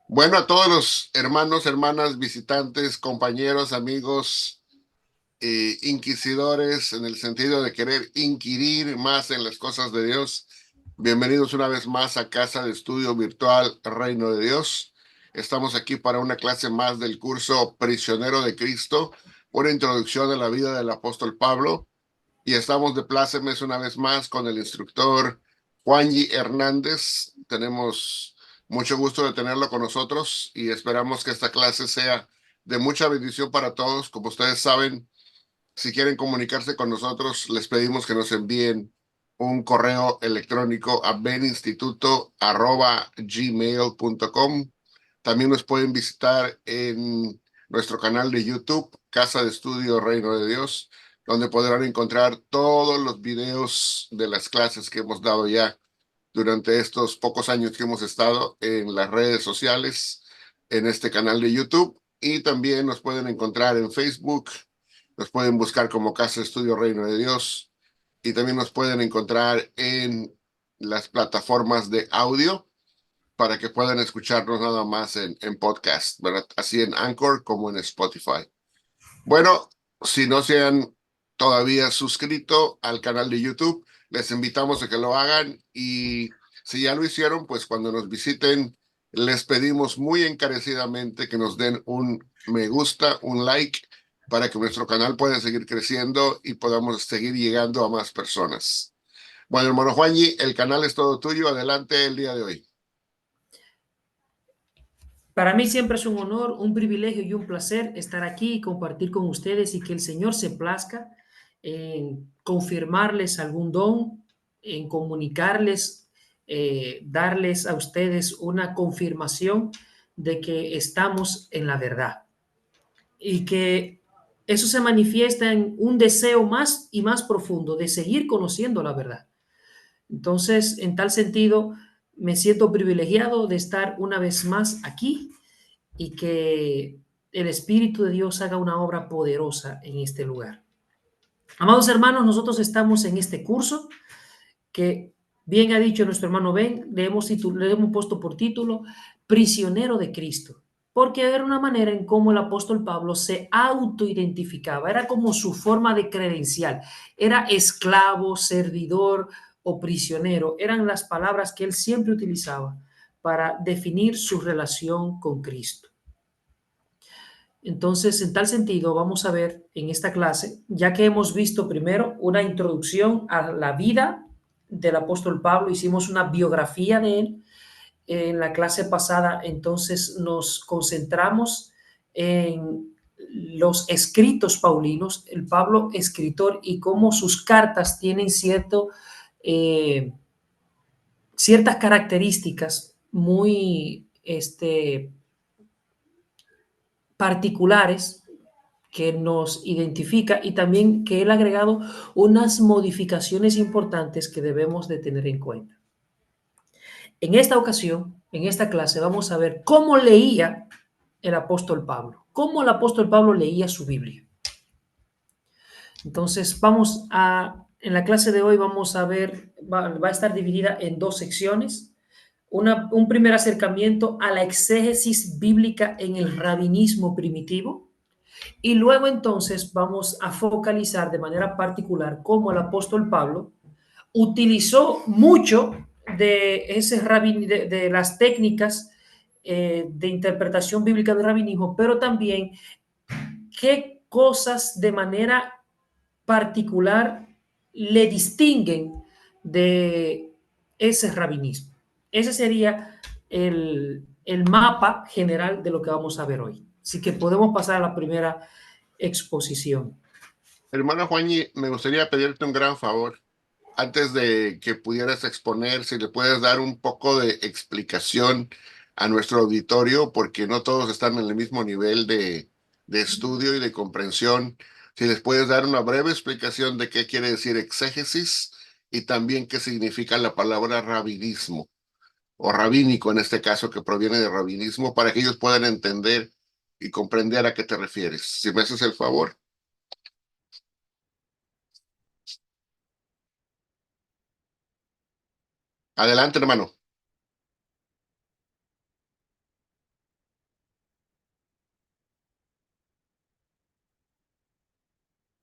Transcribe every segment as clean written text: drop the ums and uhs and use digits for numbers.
Bueno, a todos los hermanos, hermanas, visitantes, compañeros, amigos, inquisidores, en el sentido de querer inquirir más en las cosas de Dios, bienvenidos una vez más a Casa de Estudio Virtual Reino de Dios. Estamos aquí para una clase más del curso Prisionero de Cristo, una introducción a la vida del apóstol Pablo. Y estamos de plácemes una vez más con el instructor Juanji Hernández. Tenemos mucho gusto de tenerlo con nosotros y esperamos que esta clase sea de mucha bendición para todos. Como ustedes saben, si quieren comunicarse con nosotros, les pedimos que nos envíen un correo electrónico a beninstituto@gmail.com. También nos pueden visitar en nuestro canal de YouTube, Casa de Estudio Reino de Dios, donde podrán encontrar todos los videos de las clases que hemos dado ya durante estos pocos años que hemos estado en las redes sociales, en este canal de YouTube. Y también nos pueden encontrar en Facebook, nos pueden buscar como Casa de Estudio Reino de Dios, y también nos pueden encontrar en las plataformas de audio para que puedan escucharnos nada más en podcast, ¿verdad? Así en Anchor como en Spotify. Bueno, si no se han todavía suscrito al canal de YouTube, les invitamos a que lo hagan, y si ya lo hicieron, pues cuando nos visiten, les pedimos muy encarecidamente que nos den un me gusta, un like, para que nuestro canal pueda seguir creciendo y podamos seguir llegando a más personas. Bueno, hermano Juanji, el canal es todo tuyo. Adelante el día de hoy. Para mí siempre es un honor, un privilegio y un placer estar aquí y compartir con ustedes y que el Señor se plazca en confirmarles algún don, en comunicarles, darles a ustedes una confirmación de que estamos en la verdad y que eso se manifiesta en un deseo más y más profundo de seguir conociendo la verdad. Entonces, en tal sentido, me siento privilegiado de estar una vez más aquí y que el Espíritu de Dios haga una obra poderosa en este lugar. Amados hermanos, nosotros estamos en este curso que, bien ha dicho nuestro hermano Ben, le hemos puesto por título Prisionero de Cristo, porque era una manera en cómo el apóstol Pablo se autoidentificaba, era como su forma de credencial, era esclavo, servidor o prisionero, eran las palabras que él siempre utilizaba para definir su relación con Cristo. Entonces, en tal sentido, vamos a ver en esta clase, ya que hemos visto primero una introducción a la vida del apóstol Pablo, hicimos una biografía de él. En la clase pasada, entonces, nos concentramos en los escritos paulinos, el Pablo escritor y cómo sus cartas tienen eh, ciertas características muy particulares que nos identifica y también que él ha agregado unas modificaciones importantes que debemos de tener en cuenta. En esta ocasión, en esta clase, vamos a ver cómo leía el apóstol Pablo, cómo el apóstol Pablo leía su Biblia. Entonces, en la clase de hoy vamos a ver, va a estar dividida en dos secciones. Un primer acercamiento a la exégesis bíblica en el rabinismo primitivo. Y luego entonces vamos a focalizar de manera particular cómo el apóstol Pablo utilizó mucho de las técnicas de interpretación bíblica del rabinismo, pero también qué cosas de manera particular le distinguen de ese rabinismo. Ese sería el mapa general de lo que vamos a ver hoy. Así que podemos pasar a la primera exposición. Hermano Juanji, me gustaría pedirte un gran favor. Antes de que pudieras exponer, si le puedes dar un poco de explicación a nuestro auditorio, porque no todos están en el mismo nivel de estudio y de comprensión. Si les puedes dar una breve explicación de qué quiere decir exégesis y también qué significa la palabra rabinismo, o rabínico en este caso, que proviene de rabinismo, para que ellos puedan entender y comprender a qué te refieres. Si me haces el favor. Adelante, hermano.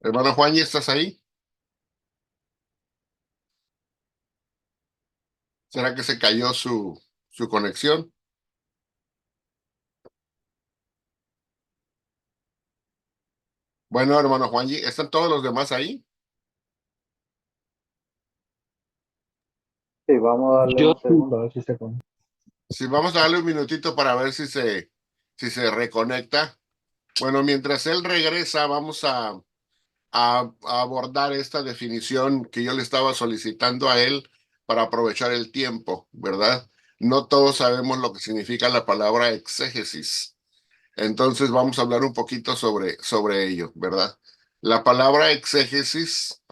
Hermano Juan, ¿estás ahí? ¿Será que se cayó su conexión? Bueno, hermano Juanji, ¿están todos los demás ahí? Sí, vamos a darle Yo un segundo a ver si se conecta. Sí, vamos a darle un minutito para ver si se reconecta. Bueno, mientras él regresa, vamos a abordar esta definición que yo le estaba solicitando a él para aprovechar el tiempo, ¿verdad? No todos sabemos lo que significa la palabra exégesis. Entonces vamos a hablar un poquito sobre ello, ¿verdad? La palabra exégesis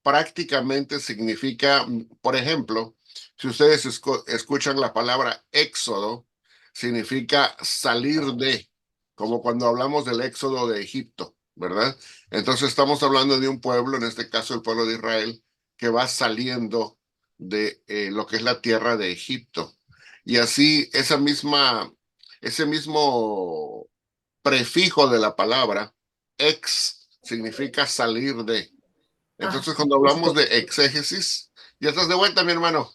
prácticamente significa, por ejemplo, si ustedes escuchan la palabra éxodo, significa salir de, como cuando hablamos del éxodo de Egipto, ¿verdad? Entonces estamos hablando de un pueblo, en este caso el pueblo de Israel, que va saliendo de lo que es la tierra de Egipto. Y así ese mismo prefijo de la palabra, ex, significa salir de. Ah, Entonces, cuando hablamos de exégesis, ya estás de vuelta, mi hermano.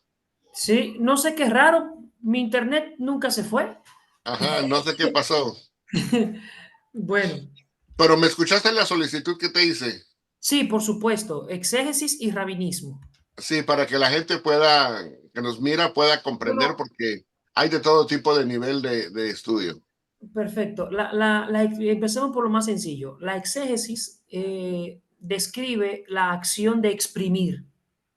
sí, no sé qué es raro, mi internet nunca se fue. Ajá, no sé qué pasó. Bueno, Pero me escuchaste la solicitud que te hice. sí, por supuesto, exégesis y rabinismo. Sí, para que la gente pueda, que nos mira, pueda comprender, Bueno, porque hay de todo tipo de nivel de estudio. perfecto. Empecemos por lo más sencillo. La exégesis describe la acción de exprimir,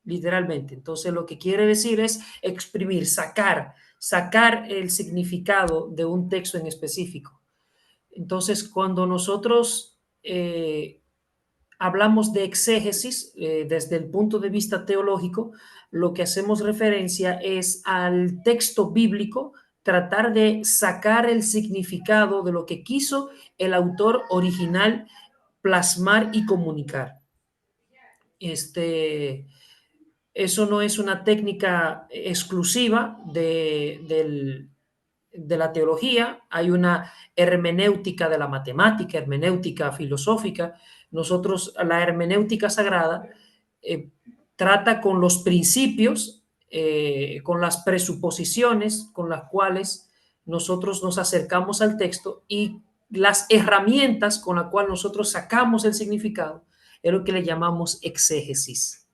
literalmente. Entonces, lo que quiere decir es exprimir, sacar el significado de un texto en específico. Entonces, cuando nosotros hablamos de exégesis desde el punto de vista teológico, lo que hacemos referencia es al texto bíblico, tratar de sacar el significado de lo que quiso el autor original plasmar y comunicar. Este, eso no es una técnica exclusiva de la teología, hay una hermenéutica de la matemática, hermenéutica filosófica. Nosotros, la hermenéutica sagrada eh, trata con los principios, con las presuposiciones con las cuales nosotros nos acercamos al texto y las herramientas con las cuales nosotros sacamos el significado, es lo que le llamamos exégesis.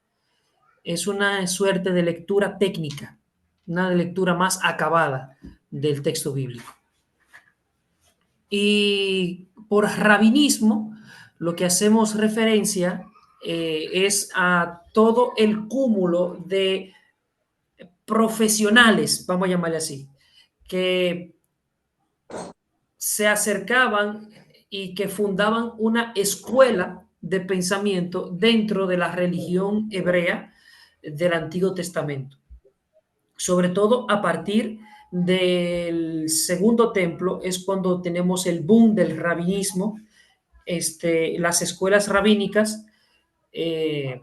Es una suerte de lectura técnica, una lectura más acabada del texto bíblico. Y por rabinismo, lo que hacemos referencia es a todo el cúmulo de profesionales, vamos a llamarle así, que se acercaban y que fundaban una escuela de pensamiento dentro de la religión hebrea del Antiguo Testamento, sobre todo a partir del Segundo Templo es cuando tenemos el boom del rabinismo. Las escuelas rabínicas eh,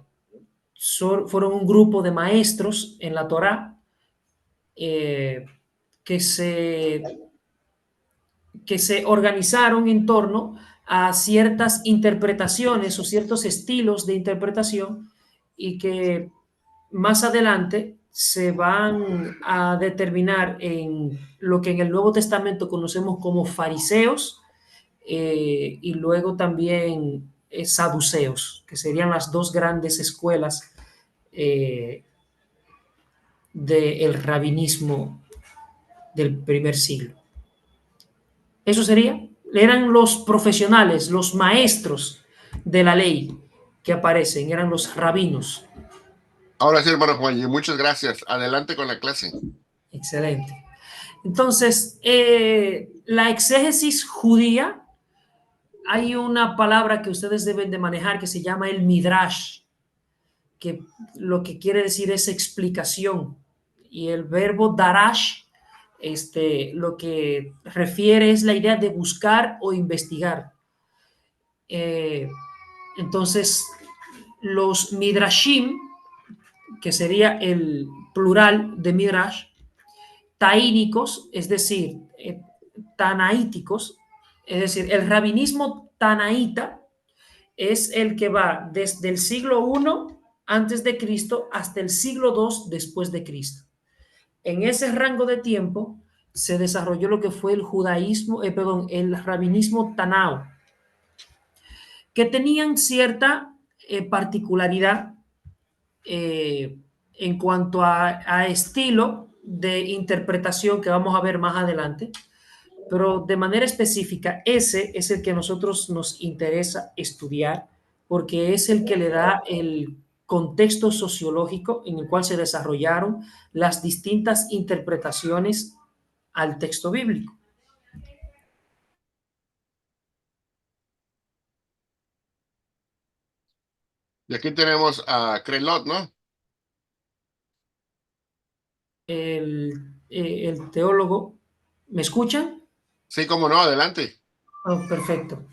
fueron un grupo de maestros en la Torá eh, que, se, que se organizaron en torno a ciertas interpretaciones o ciertos estilos de interpretación y que más adelante se van a determinar en lo que en el Nuevo Testamento conocemos como fariseos y luego también saduceos, que serían las dos grandes escuelas eh, del rabinismo del primer siglo. Eso sería, eran los profesionales, los maestros de la ley que aparecen, eran los rabinos. Ahora sí, hermano Juan, y muchas gracias. Adelante con la clase. Excelente. Entonces, la exégesis judía, hay una palabra que ustedes deben de manejar que se llama el midrash, que lo que quiere decir es explicación. Y el verbo darash, lo que refiere es la idea de buscar o investigar. Eh, entonces, los midrashim, que sería el plural de midrash, taínicos, es decir, tanaíticos, es decir, el rabinismo tanaíta es el que va desde el siglo I antes de Cristo hasta el siglo II después de Cristo. En ese rango de tiempo se desarrolló lo que fue el judaísmo, el rabinismo Tanao, que tenían cierta particularidad en cuanto a estilo de interpretación que vamos a ver más adelante, pero de manera específica ese es el que a nosotros nos interesa estudiar porque es el que le da el contexto sociológico en el cual se desarrollaron las distintas interpretaciones al texto bíblico. Y aquí tenemos a Crelot, ¿no? El teólogo, ¿me escuchan? Sí, cómo no, adelante. Oh, perfecto.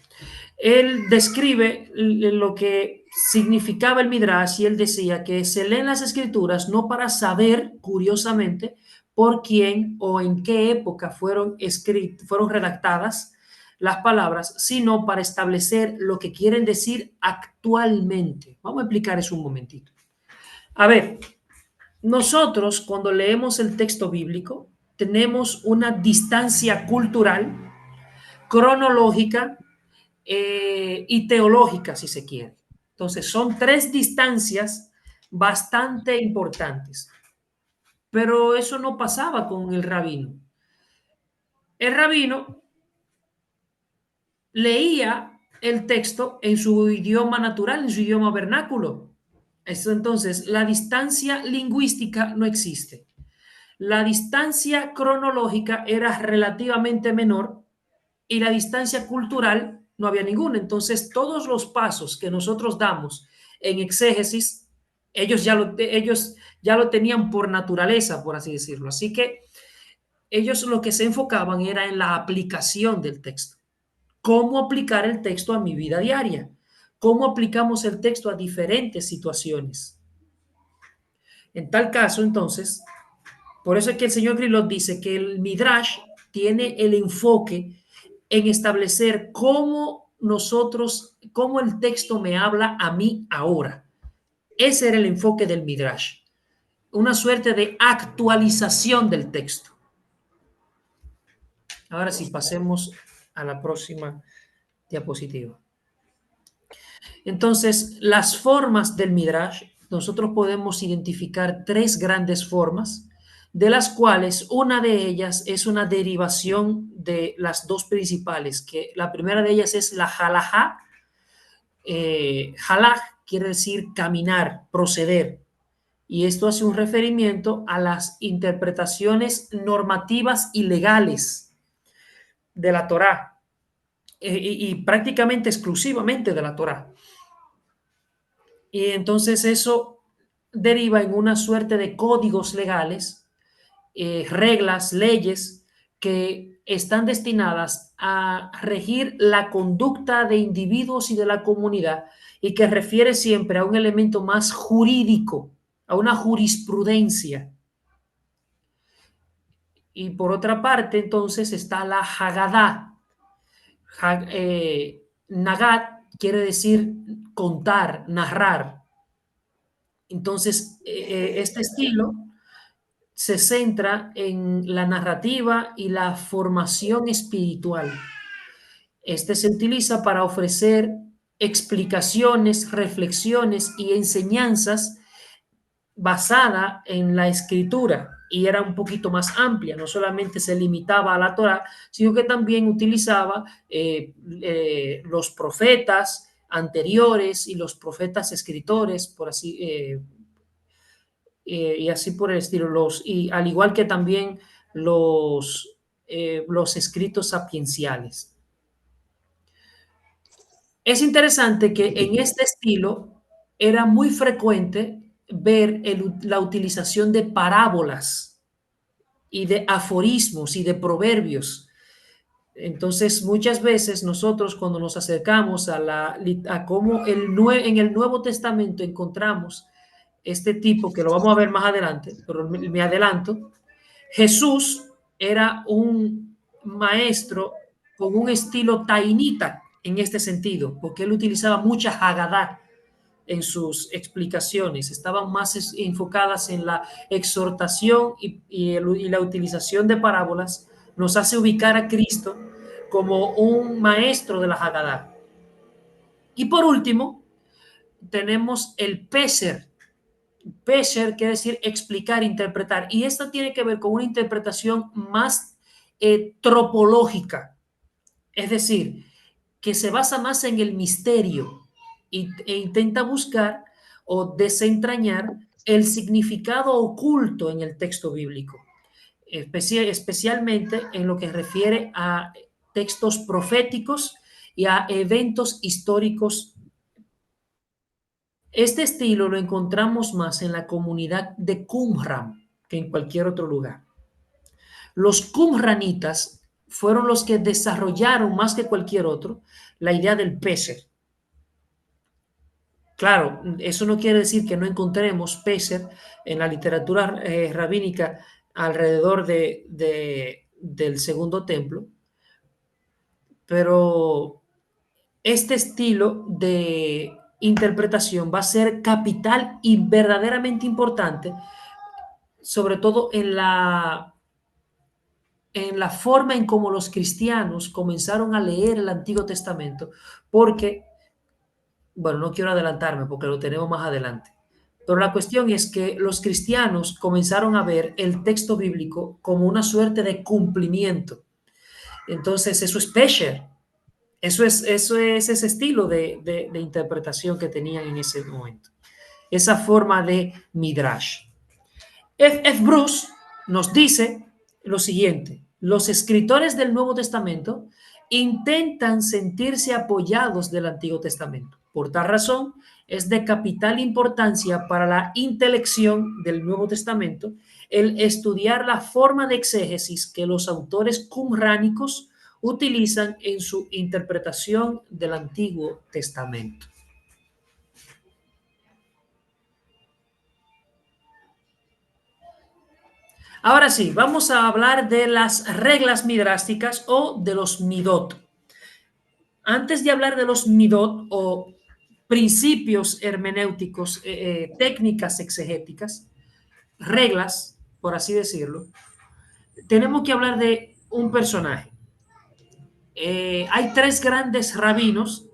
Él describe lo que significaba el Midrash y él decía que se leen las escrituras no para saber, curiosamente, por quién o en qué época fueron redactadas las palabras, sino para establecer lo que quieren decir actualmente. Vamos a explicar eso un momentito. A ver, nosotros cuando leemos el texto bíblico tenemos una distancia cultural, cronológica, y teológica, si se quiere. Entonces, son tres distancias bastante importantes, pero eso no pasaba con el rabino. El rabino leía el texto en su idioma natural, en su idioma vernáculo. Entonces, la distancia lingüística no existe. La distancia cronológica era relativamente menor y la distancia cultural no había ninguna. Entonces, todos los pasos que nosotros damos en exégesis, ellos ya lo tenían por naturaleza, por así decirlo. Así que ellos lo que se enfocaban era en la aplicación del texto. ¿Cómo aplicar el texto a mi vida diaria? ¿Cómo aplicamos el texto a diferentes situaciones? En tal caso, entonces, por eso es que el señor Grilot dice que el Midrash tiene el enfoque en establecer cómo el texto me habla a mí ahora. Ese era el enfoque del Midrash, una suerte de actualización del texto. Ahora sí, pasemos a la próxima diapositiva. Entonces, las formas del Midrash, nosotros podemos identificar tres grandes formas, de las cuales una de ellas es una derivación de las dos principales, que la primera de ellas es la halajá. Halaj quiere decir caminar, proceder, y esto hace un referimiento a las interpretaciones normativas y legales de la Torá, y prácticamente exclusivamente de la Torá. Y entonces eso deriva en una suerte de códigos legales, reglas, leyes que están destinadas a regir la conducta de individuos y de la comunidad y que refiere siempre a un elemento más jurídico, a una jurisprudencia. Y por otra parte, entonces está la Haggadah. Nagat quiere decir contar, narrar. Entonces, este estilo se centra en la narrativa y la formación espiritual. Este se utiliza para ofrecer explicaciones, reflexiones y enseñanzas basada en la escritura y era un poquito más amplia, no solamente se limitaba a la Torá, sino que también utilizaba los profetas anteriores y los profetas escritores, por así, y así por el estilo, y al igual que también los escritos sapienciales. Es interesante que en este estilo era muy frecuente ver la utilización de parábolas y de aforismos y de proverbios. Entonces, muchas veces nosotros cuando nos acercamos a cómo en el Nuevo Testamento encontramos este tipo, que lo vamos a ver más adelante, pero me adelanto, Jesús era un maestro con un estilo tainita. en este sentido, porque él utilizaba mucha Haggadah en sus explicaciones, estaban más enfocadas en la exhortación y la utilización de parábolas, nos hace ubicar a Cristo como un maestro de la Haggadah. Y por último, tenemos el Pesher. Pesher quiere decir explicar, interpretar, y esto tiene que ver con una interpretación más tropológica, es decir, que se basa más en el misterio e intenta buscar o desentrañar el significado oculto en el texto bíblico, especialmente en lo que refiere a textos proféticos y a eventos históricos. Este estilo lo encontramos más en la comunidad de Qumran que en cualquier otro lugar. Los qumranitas fueron los que desarrollaron más que cualquier otro la idea del Pesher. Claro, eso no quiere decir que no encontremos Pesher en la literatura rabínica alrededor del Segundo Templo, pero este estilo de interpretación va a ser capital y verdaderamente importante, sobre todo en la forma en cómo los cristianos comenzaron a leer el Antiguo Testamento, porque, bueno, no quiero adelantarme porque lo tenemos más adelante, pero la cuestión es que los cristianos comenzaron a ver el texto bíblico como una suerte de cumplimiento. Entonces, eso es Pesher. Eso es ese estilo de interpretación que tenían en ese momento. Esa forma de Midrash. F. Bruce nos dice lo siguiente: los escritores del Nuevo Testamento intentan sentirse apoyados del Antiguo Testamento. Por tal razón, es de capital importancia para la intelección del Nuevo Testamento el estudiar la forma de exégesis que los autores qumránicos utilizan en su interpretación del Antiguo Testamento. Ahora sí, vamos a hablar de las reglas midrásticas o de los midot. Antes de hablar de los midot o principios hermenéuticos, técnicas exegéticas, reglas, por así decirlo, tenemos que hablar de un personaje. Hay tres grandes rabinos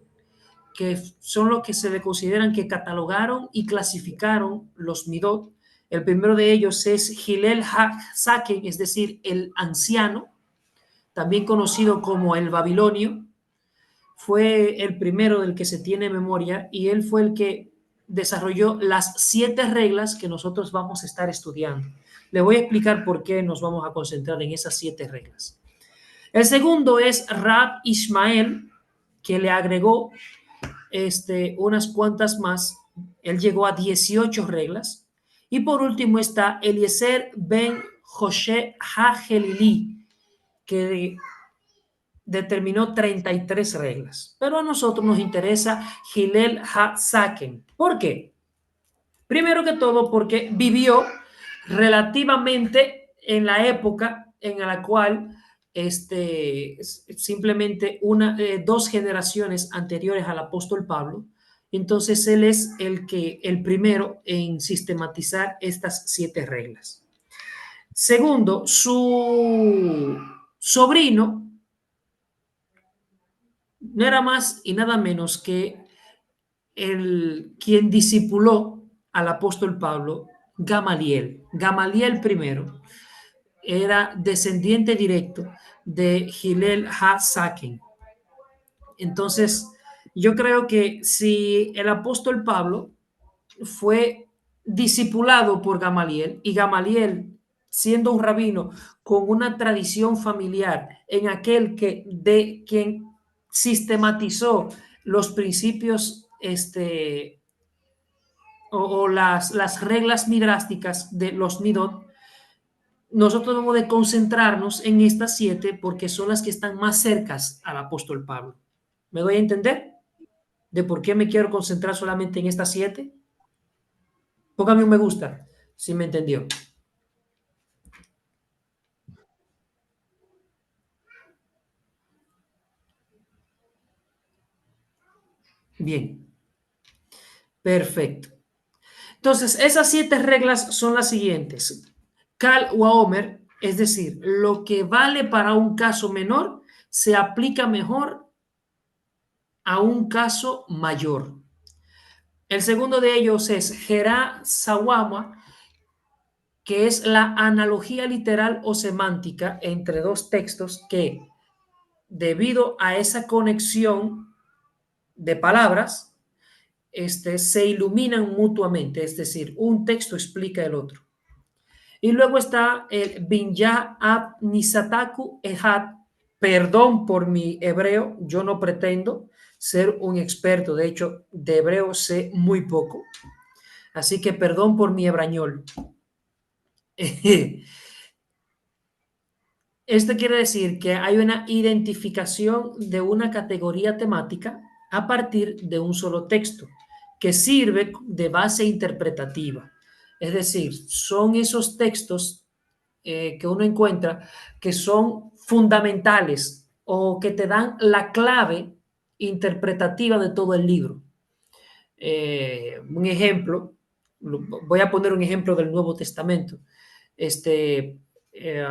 que son los que se le consideran que catalogaron y clasificaron los midot. El primero de ellos es Hillel HaSaken, es decir, el anciano, también conocido como el babilonio. Fue el primero del que se tiene memoria y él fue el que desarrolló las 7 reglas que nosotros vamos a estar estudiando. Le voy a explicar por qué nos vamos a concentrar en esas 7 reglas. El segundo es Rab Ishmael, que le agregó unas cuantas más. Él llegó a 18 reglas. Y por último está Eliezer ben José HaGelili, que determinó 33 reglas. Pero a nosotros nos interesa Hillel HaSaken. ¿Por qué? Primero que todo, porque vivió relativamente en la época en la cual simplemente 2 generaciones anteriores al apóstol Pablo. Entonces él es el primero en sistematizar estas 7 reglas. Segundo, su sobrino no era más y nada menos que quien discipuló al apóstol Pablo, Gamaliel. Gamaliel primero era descendiente directo de Hillel HaSaken. Entonces, yo creo que si el apóstol Pablo fue discipulado por Gamaliel y Gamaliel, siendo un rabino con una tradición familiar en aquel de quien sistematizó los principios o las reglas midrásticas de los midot, nosotros debemos de concentrarnos en estas 7 porque son las que están más cercas al apóstol Pablo. ¿Me doy a entender de por qué me quiero concentrar solamente en estas 7? Póngame un me gusta si me entendió. Bien, perfecto. Entonces, esas 7 reglas son las siguientes. Cal o Omer, es decir, lo que vale para un caso menor se aplica mejor a un caso mayor. El segundo de ellos es Gerá Sawama, que es la analogía literal o semántica entre dos textos que, debido a esa conexión de palabras, se iluminan mutuamente, es decir, un texto explica el otro. Y luego está el Binya Ab Nisataku Ehad, perdón por mi hebreo, yo no pretendo ser un experto, de hecho, de hebreo sé muy poco, así que perdón por mi hebrañol. Esto quiere decir que hay una identificación de una categoría temática a partir de un solo texto que sirve de base interpretativa. Es decir, son esos textos que uno encuentra que son fundamentales o que te dan la clave interpretativa de todo el libro. Un ejemplo, voy a poner un ejemplo del Nuevo Testamento. Este, eh,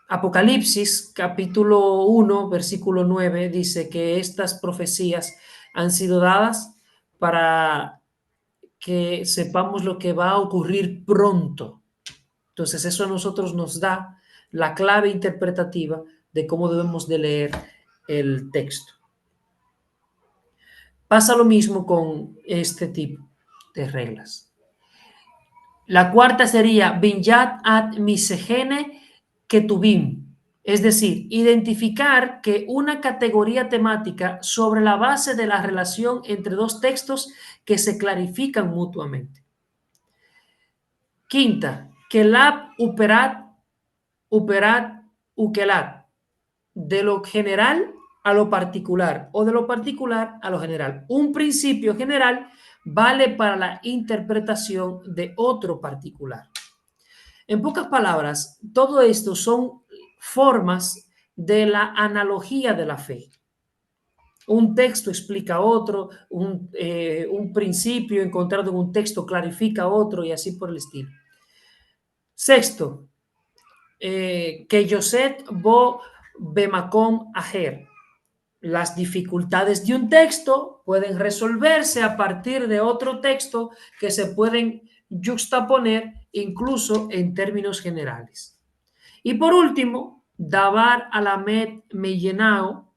Apocalipsis, capítulo 1, versículo 9, dice que estas profecías han sido dadas para que sepamos lo que va a ocurrir pronto. Entonces, eso a nosotros nos da la clave interpretativa de cómo debemos de leer el texto. Pasa lo mismo con este tipo de reglas. La cuarta sería Binyat ad misegene ketubim, es decir, identificar que una categoría temática sobre la base de la relación entre dos textos que se clarifican mutuamente. Quinta, kelab uperat, uperat, ukelat, de lo general a lo particular o de lo particular a lo general. Un principio general vale para la interpretación de otro particular. En pocas palabras, todo esto son formas de la analogía de la fe. Un texto explica otro, un principio encontrado en un texto clarifica otro y así por el estilo. Sexto, que Yoset bo bemakom aher. Las dificultades de un texto pueden resolverse a partir de otro texto que se pueden juxtaponer incluso en términos generales. Y por último, Dabar Alamed Meyenao,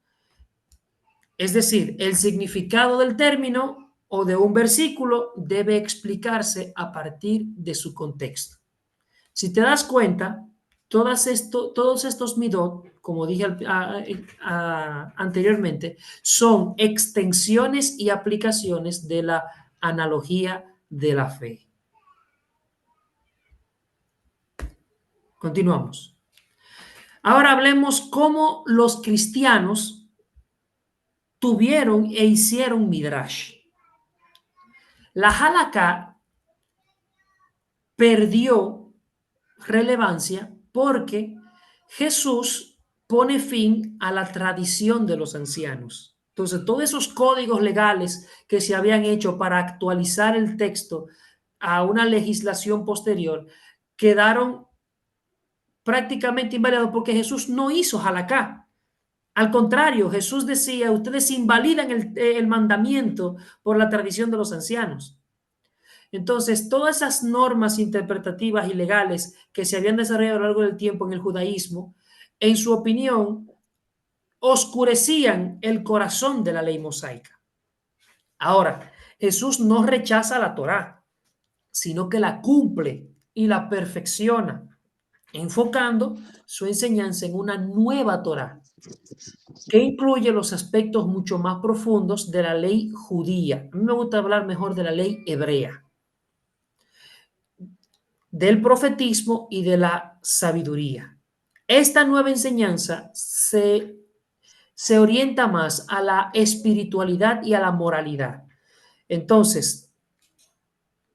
es decir, el significado del término o de un versículo debe explicarse a partir de su contexto. Si te das cuenta, todos estos midot, como dije anteriormente, son extensiones y aplicaciones de la analogía de la fe. Continuamos. Ahora hablemos cómo los cristianos tuvieron e hicieron midrash. La halakha perdió relevancia porque Jesús pone fin a la tradición de los ancianos. Entonces, todos esos códigos legales que se habían hecho para actualizar el texto a una legislación posterior quedaron prácticamente invalidados porque Jesús no hizo halakha. Al contrario, Jesús decía, ustedes invalidan el mandamiento por la tradición de los ancianos. Entonces, todas esas normas interpretativas y legales que se habían desarrollado a lo largo del tiempo en el judaísmo, en su opinión, oscurecían el corazón de la ley mosaica. Ahora, Jesús no rechaza la Torá, sino que la cumple y la perfecciona, enfocando su enseñanza en una nueva Torá, que incluye los aspectos mucho más profundos de la ley judía. A mí me gusta hablar mejor de la ley hebrea, del profetismo y de la sabiduría. Esta nueva enseñanza se orienta más a la espiritualidad y a la moralidad. Entonces,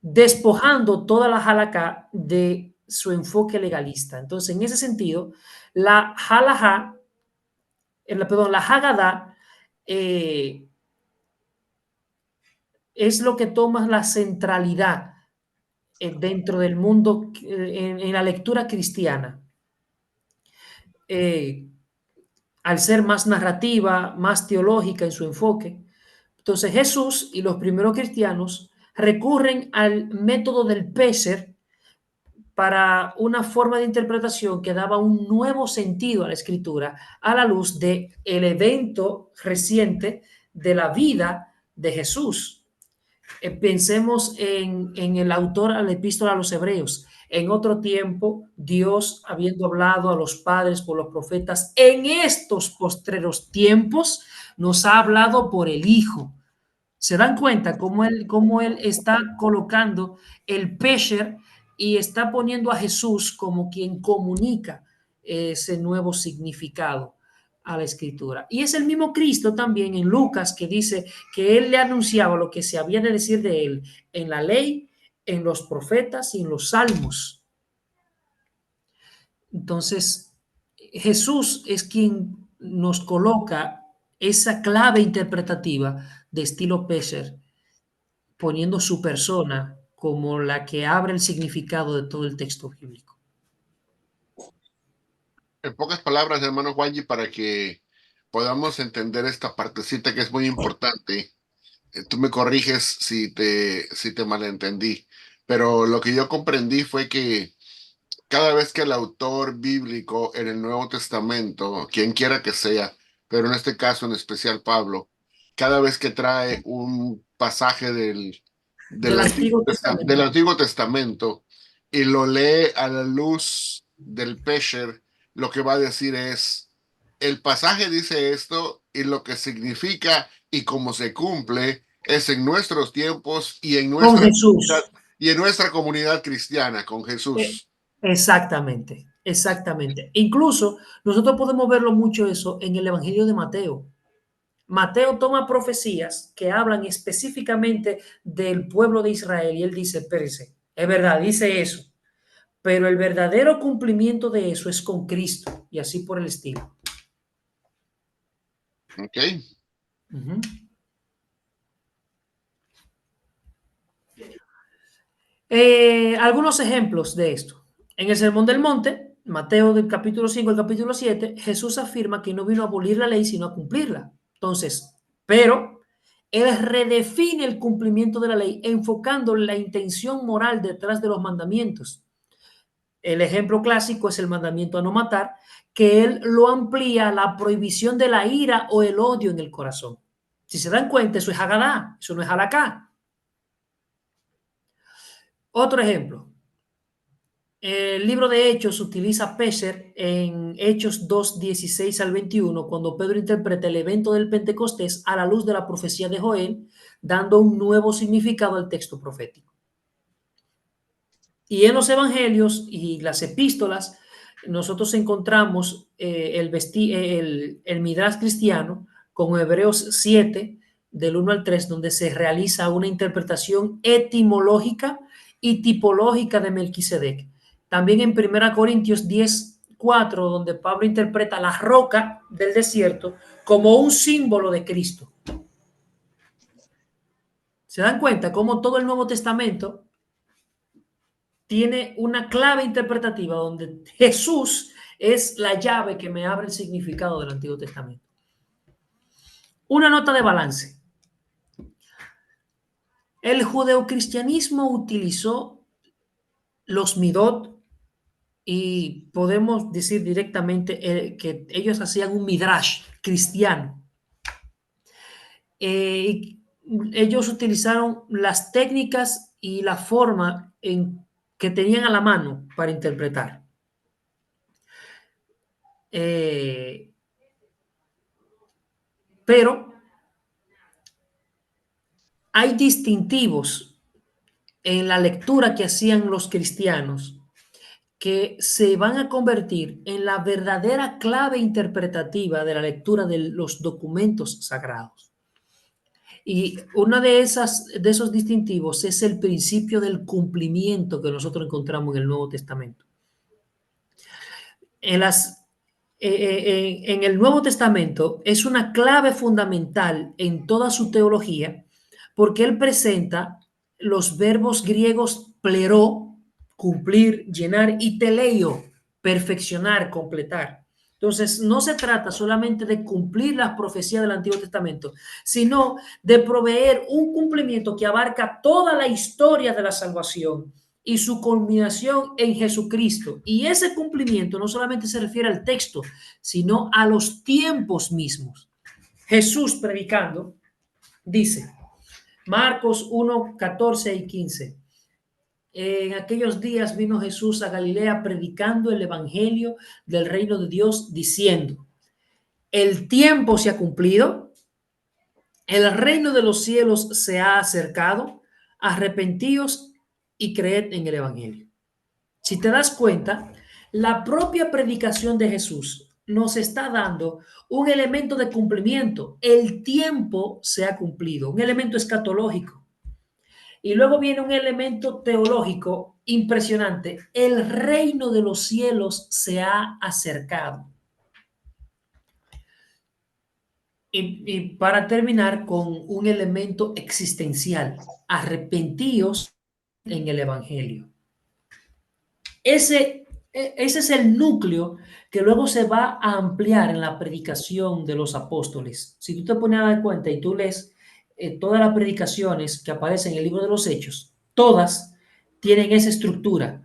despojando toda la halakha de su enfoque legalista. Entonces, en ese sentido, la halajá, la Haggadah, es lo que toma la centralidad dentro del mundo, en la lectura cristiana. Al ser más narrativa, más teológica en su enfoque. Entonces Jesús y los primeros cristianos recurren al método del Pesher para una forma de interpretación que daba un nuevo sentido a la escritura a la luz de el evento reciente de la vida de Jesús. Pensemos en el autor a la epístola a los hebreos. En otro tiempo, Dios, habiendo hablado a los padres por los profetas, en estos postreros tiempos nos ha hablado por el Hijo. ¿Se dan cuenta cómo él está colocando el pesher y está poniendo a Jesús como quien comunica ese nuevo significado a la escritura? Y es el mismo Cristo también en Lucas que dice que él le anunciaba lo que se había de decir de él en la ley, en los profetas y en los salmos. Entonces, Jesús es quien nos coloca esa clave interpretativa de estilo Pesher, poniendo su persona como la que abre el significado de todo el texto bíblico. En pocas palabras, hermano Juanji, para que podamos entender esta partecita que es muy importante, tú me corriges si te malentendí, pero lo que yo comprendí fue que cada vez que el autor bíblico en el Nuevo Testamento, quien quiera que sea, pero en este caso en especial Pablo, cada vez que trae un pasaje Del Antiguo Del Testamento. Antiguo Testamento y lo lee a la luz del Pesher, lo que va a decir es, el pasaje dice esto y lo que significa y cómo se cumple es en nuestros tiempos Con Jesús. y en nuestra comunidad cristiana con Eh, Jesús. Exactamente, exactamente. Incluso nosotros podemos verlo mucho eso en el Evangelio de Mateo. Mateo toma profecías que hablan específicamente del pueblo de Israel y él dice, espérese, es verdad, dice eso, pero el verdadero cumplimiento de eso es con Cristo y así por el estilo. ¿Ok? Uh-huh. Algunos ejemplos de esto. En el Sermón del Monte, Mateo del capítulo 5 al capítulo 7, Jesús afirma que no vino a abolir la ley, sino a cumplirla. Entonces, pero él redefine el cumplimiento de la ley enfocando la intención moral detrás de los mandamientos. El ejemplo clásico es el mandamiento a no matar, que él lo amplía a la prohibición de la ira o el odio en el corazón. Si se dan cuenta, eso es Hagadá, eso no es Halaká. Otro ejemplo, el libro de Hechos utiliza Pesher en Hechos 2, 16 al 21, cuando Pedro interpreta el evento del Pentecostés a la luz de la profecía de Joel, dando un nuevo significado al texto profético. Y en los evangelios y las epístolas, nosotros encontramos el Midrash cristiano con Hebreos 7, del 1 al 3, donde se realiza una interpretación etimológica y tipológica de Melquisedec. También en 1 Corintios 10, 4, donde Pablo interpreta la roca del desierto como un símbolo de Cristo. ¿Se dan cuenta cómo todo el Nuevo Testamento tiene una clave interpretativa donde Jesús es la llave que me abre el significado del Antiguo Testamento? Una nota de balance. El judeocristianismo utilizó los midot y podemos decir directamente que ellos hacían un midrash cristiano. Ellos utilizaron las técnicas y la forma que tenían a la mano para interpretar. Pero hay distintivos en la lectura que hacían los cristianos que se van a convertir en la verdadera clave interpretativa de la lectura de los documentos sagrados. Y una de esos distintivos es el principio del cumplimiento que nosotros encontramos en el Nuevo Testamento. En el Nuevo Testamento es una clave fundamental en toda su teología, porque él presenta los verbos griegos pleró, cumplir, llenar, y teleio, perfeccionar, completar. Entonces, no se trata solamente de cumplir las profecías del Antiguo Testamento, sino de proveer un cumplimiento que abarca toda la historia de la salvación y su culminación en Jesucristo. Y ese cumplimiento no solamente se refiere al texto, sino a los tiempos mismos. Jesús predicando dice, Marcos 1, 14 y 15. En aquellos días vino Jesús a Galilea predicando el evangelio del reino de Dios, diciendo, el tiempo se ha cumplido, el reino de los cielos se ha acercado, arrepentíos y creed en el evangelio. Si te das cuenta, la propia predicación de Jesús nos está dando un elemento de cumplimiento. El tiempo se ha cumplido, un elemento escatológico. Y luego viene un elemento teológico impresionante. El reino de los cielos se ha acercado. Y para terminar con un elemento existencial, arrepentíos en el Evangelio. Ese es el núcleo que luego se va a ampliar en la predicación de los apóstoles. Si tú te pones a dar cuenta y tú lees todas las predicaciones que aparecen en el libro de los Hechos, todas tienen esa estructura.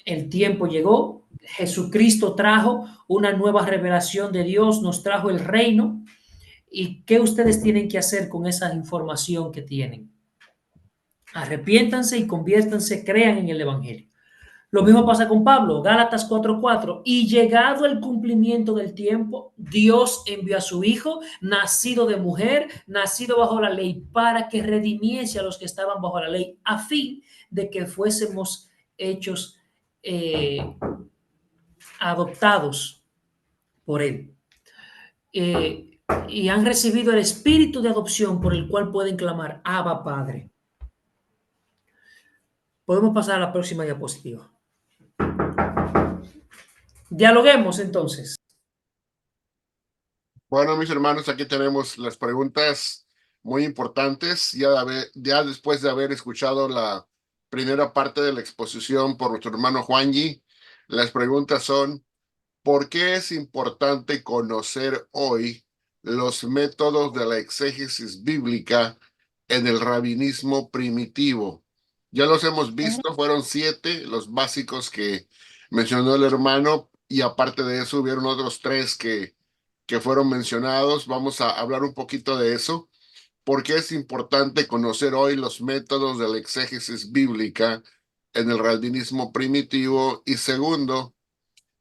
El tiempo llegó, Jesucristo trajo una nueva revelación de Dios, nos trajo el reino. ¿Y qué ustedes tienen que hacer con esa información que tienen? Arrepiéntanse y conviértanse, crean en el Evangelio. Lo mismo pasa con Pablo, Gálatas 4:4. Y llegado el cumplimiento del tiempo, Dios envió a su Hijo, nacido de mujer, nacido bajo la ley, para que redimiese a los que estaban bajo la ley, a fin de que fuésemos hechos adoptados por Él. Y han recibido el espíritu de adopción por el cual pueden clamar, Abba, Padre. Podemos pasar a la próxima diapositiva. Dialoguemos entonces. Bueno, mis hermanos, aquí tenemos las preguntas muy importantes. Ya después de haber escuchado la primera parte de la exposición por nuestro hermano Juanji, las preguntas son, ¿por qué es importante conocer hoy los métodos de la exégesis bíblica en el rabinismo primitivo? Ya los hemos visto, fueron 7 los básicos que mencionó el hermano, y aparte de eso hubieron otros 3 que fueron mencionados. Vamos a hablar un poquito de eso. ¿Por qué es importante conocer hoy los métodos de la exégesis bíblica en el rabinismo primitivo? Y segundo,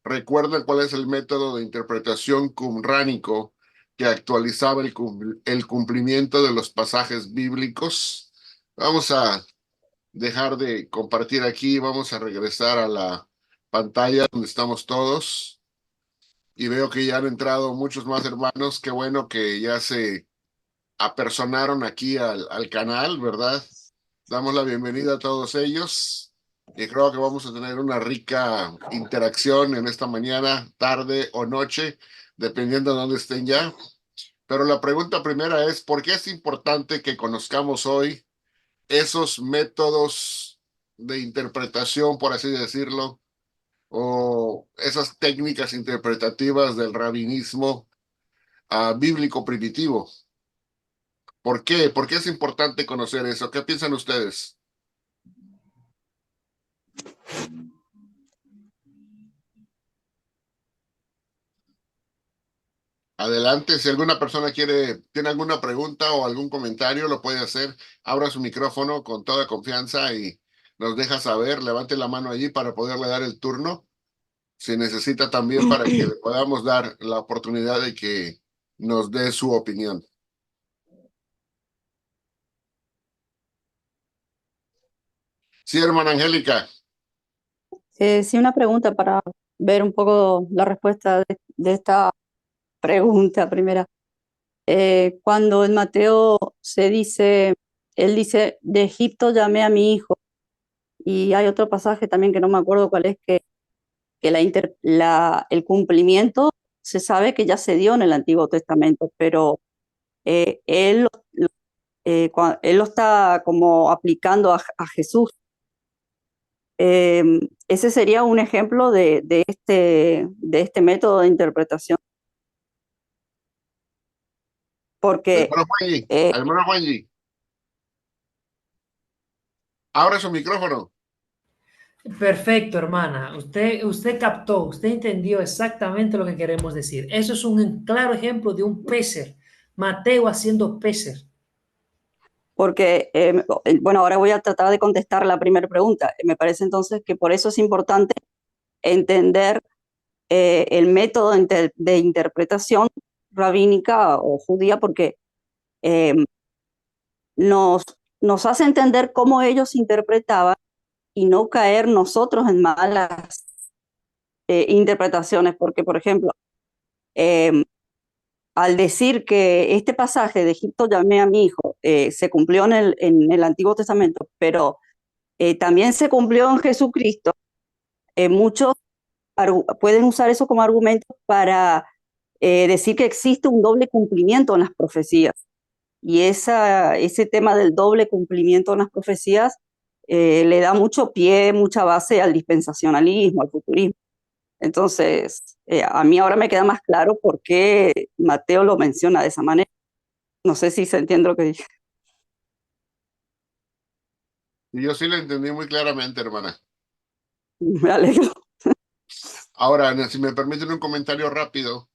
¿recuerdan cuál es el método de interpretación qumránico que actualizaba el cumplimiento de los pasajes bíblicos? Vamos a dejar de compartir aquí, vamos a regresar a la pantalla donde estamos todos. Y veo que ya han entrado muchos más hermanos. Qué bueno que ya se apersonaron aquí al canal, ¿verdad? Damos la bienvenida a todos ellos y creo que vamos a tener una rica interacción en esta mañana, tarde o noche, dependiendo de dónde estén ya. Pero la pregunta primera es, ¿por qué es importante que conozcamos hoy esos métodos de interpretación, por así decirlo, o esas técnicas interpretativas del rabinismo bíblico primitivo? ¿Por qué? ¿Por qué es importante conocer eso? ¿Qué piensan ustedes? Adelante, si alguna persona tiene alguna pregunta o algún comentario, lo puede hacer. Abra su micrófono con toda confianza y nos deja saber. Levante la mano allí para poderle dar el turno. Si necesita también para que le podamos dar la oportunidad de que nos dé su opinión. Sí, hermana Angélica. Sí, una pregunta para ver un poco la respuesta de esta pregunta primera. Cuando en Mateo se dice, él dice, de Egipto llamé a mi hijo, y hay otro pasaje también que no me acuerdo cuál es, que el cumplimiento se sabe que ya se dio en el Antiguo Testamento, pero él él lo está como aplicando a Jesús. Ese sería un ejemplo de este método de interpretación. Porque Hermano Juanji, abra su micrófono. Perfecto, hermana. Usted captó, usted entendió exactamente lo que queremos decir. Eso es un claro ejemplo de un peser. Mateo haciendo peser. Porque, bueno, ahora voy a tratar de contestar la primera pregunta. Me parece entonces que por eso es importante entender el método de interpretación rabínica o judía, porque eh, nos hace entender cómo ellos interpretaban y no caer nosotros en malas interpretaciones. Porque, por ejemplo, al decir que este pasaje de Egipto llamé a mi hijo se cumplió en el Antiguo Testamento, pero también se cumplió en Jesucristo, muchos pueden usar eso como argumento para decir que existe un doble cumplimiento en las profecías. Y ese tema del doble cumplimiento en las profecías le da mucho pie, mucha base al dispensacionalismo, al futurismo. Entonces, a mí ahora me queda más claro por qué Mateo lo menciona de esa manera. No sé si se entiende lo que dije. Y yo sí lo entendí muy claramente, hermana. Me alegro. Ahora, si me permiten un comentario rápido,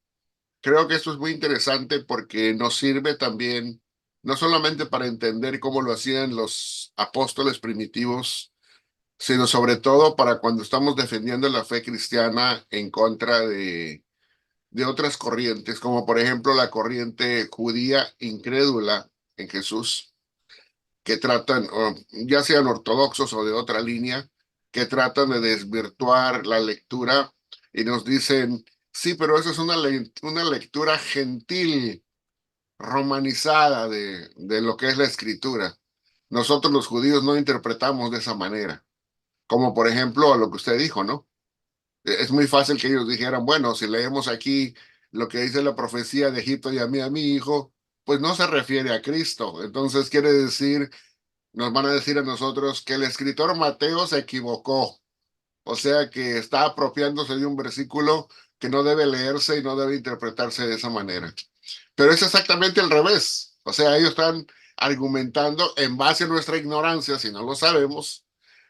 creo que esto es muy interesante porque nos sirve también, no solamente para entender cómo lo hacían los apóstoles primitivos, sino sobre todo para cuando estamos defendiendo la fe cristiana en contra de otras corrientes, como por ejemplo la corriente judía incrédula en Jesús, que tratan, ya sean ortodoxos o de otra línea, que tratan de desvirtuar la lectura y nos dicen, sí, pero eso es una lectura gentil, romanizada de lo que es la escritura. Nosotros los judíos no interpretamos de esa manera, como por ejemplo lo que usted dijo, ¿no? Es muy fácil que ellos dijeran, bueno, si leemos aquí lo que dice la profecía de Egipto y a mi hijo, pues no se refiere a Cristo. Entonces quiere decir, nos van a decir a nosotros que el escritor Mateo se equivocó. O sea que está apropiándose de un versículo que no debe leerse y no debe interpretarse de esa manera. Pero es exactamente al revés. O sea, ellos están argumentando en base a nuestra ignorancia, si no lo sabemos,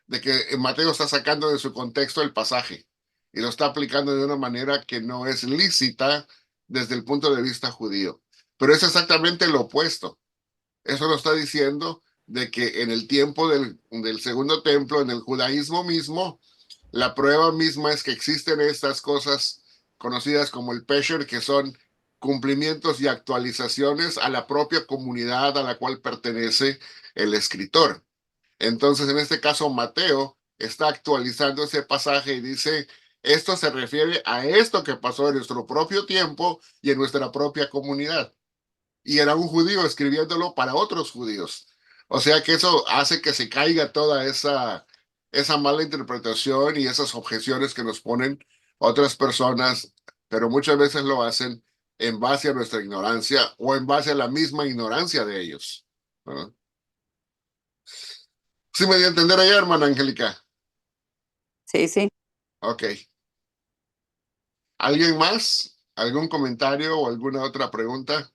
de que Mateo está sacando de su contexto el pasaje y lo está aplicando de una manera que no es lícita desde el punto de vista judío. Pero es exactamente lo opuesto. Eso lo está diciendo de que en el tiempo del segundo templo, en el judaísmo mismo, la prueba misma es que existen estas cosas conocidas como el pesher, que son cumplimientos y actualizaciones a la propia comunidad a la cual pertenece el escritor. Entonces, en este caso, Mateo está actualizando ese pasaje y dice, esto se refiere a esto que pasó en nuestro propio tiempo y en nuestra propia comunidad. Y era un judío escribiéndolo para otros judíos. O sea que eso hace que se caiga toda esa mala interpretación y esas objeciones que nos ponen otras personas, pero muchas veces lo hacen en base a nuestra ignorancia o en base a la misma ignorancia de ellos, ¿verdad? ¿Sí me dio a entender allá, hermana Angélica? Sí, sí. Ok. ¿Alguien más? ¿Algún comentario o alguna otra pregunta?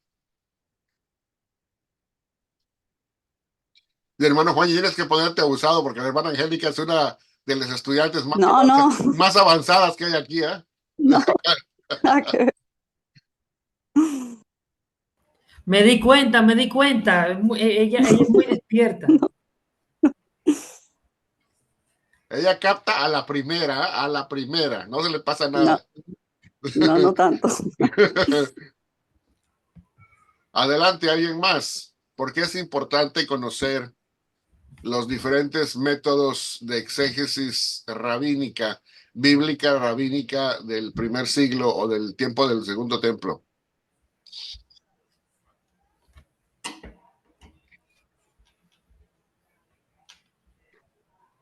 Y hermano Juan, y tienes que ponerte abusado porque la hermana Angélica es una de las estudiantes No, no, más avanzadas que hay aquí, ¿eh? no, nada que ver. Me di cuenta, me di cuenta. Ella es muy despierta. Ella capta a la primera, no se le pasa No, nada. no, no tanto. Adelante, alguien más. Porque es importante conocer los diferentes métodos de exégesis rabínica, bíblica rabínica del primer siglo o del tiempo del segundo templo.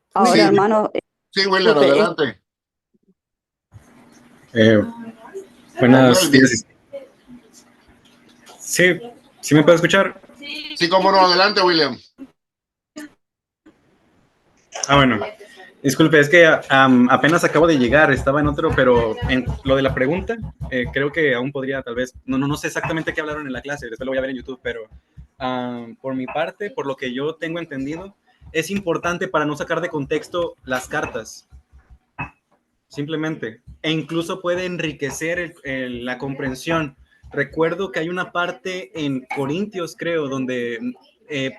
Sí, Ahora, hermano, sí, William, disculpe, adelante. Eh, O buenos Melvin. días. Sí, ¿sí me puede escuchar? Sí, cómo no, adelante, William. Bueno, disculpe, es que apenas acabo de llegar, estaba en otro, pero en lo de la pregunta, creo que aún podría, tal vez, no sé exactamente qué hablaron en la clase, después lo voy a ver en YouTube, pero por mi parte, por lo que yo tengo entendido, es importante para no sacar de contexto las cartas, simplemente, e incluso puede enriquecer la comprensión. Recuerdo que hay una parte en Corintios, creo, donde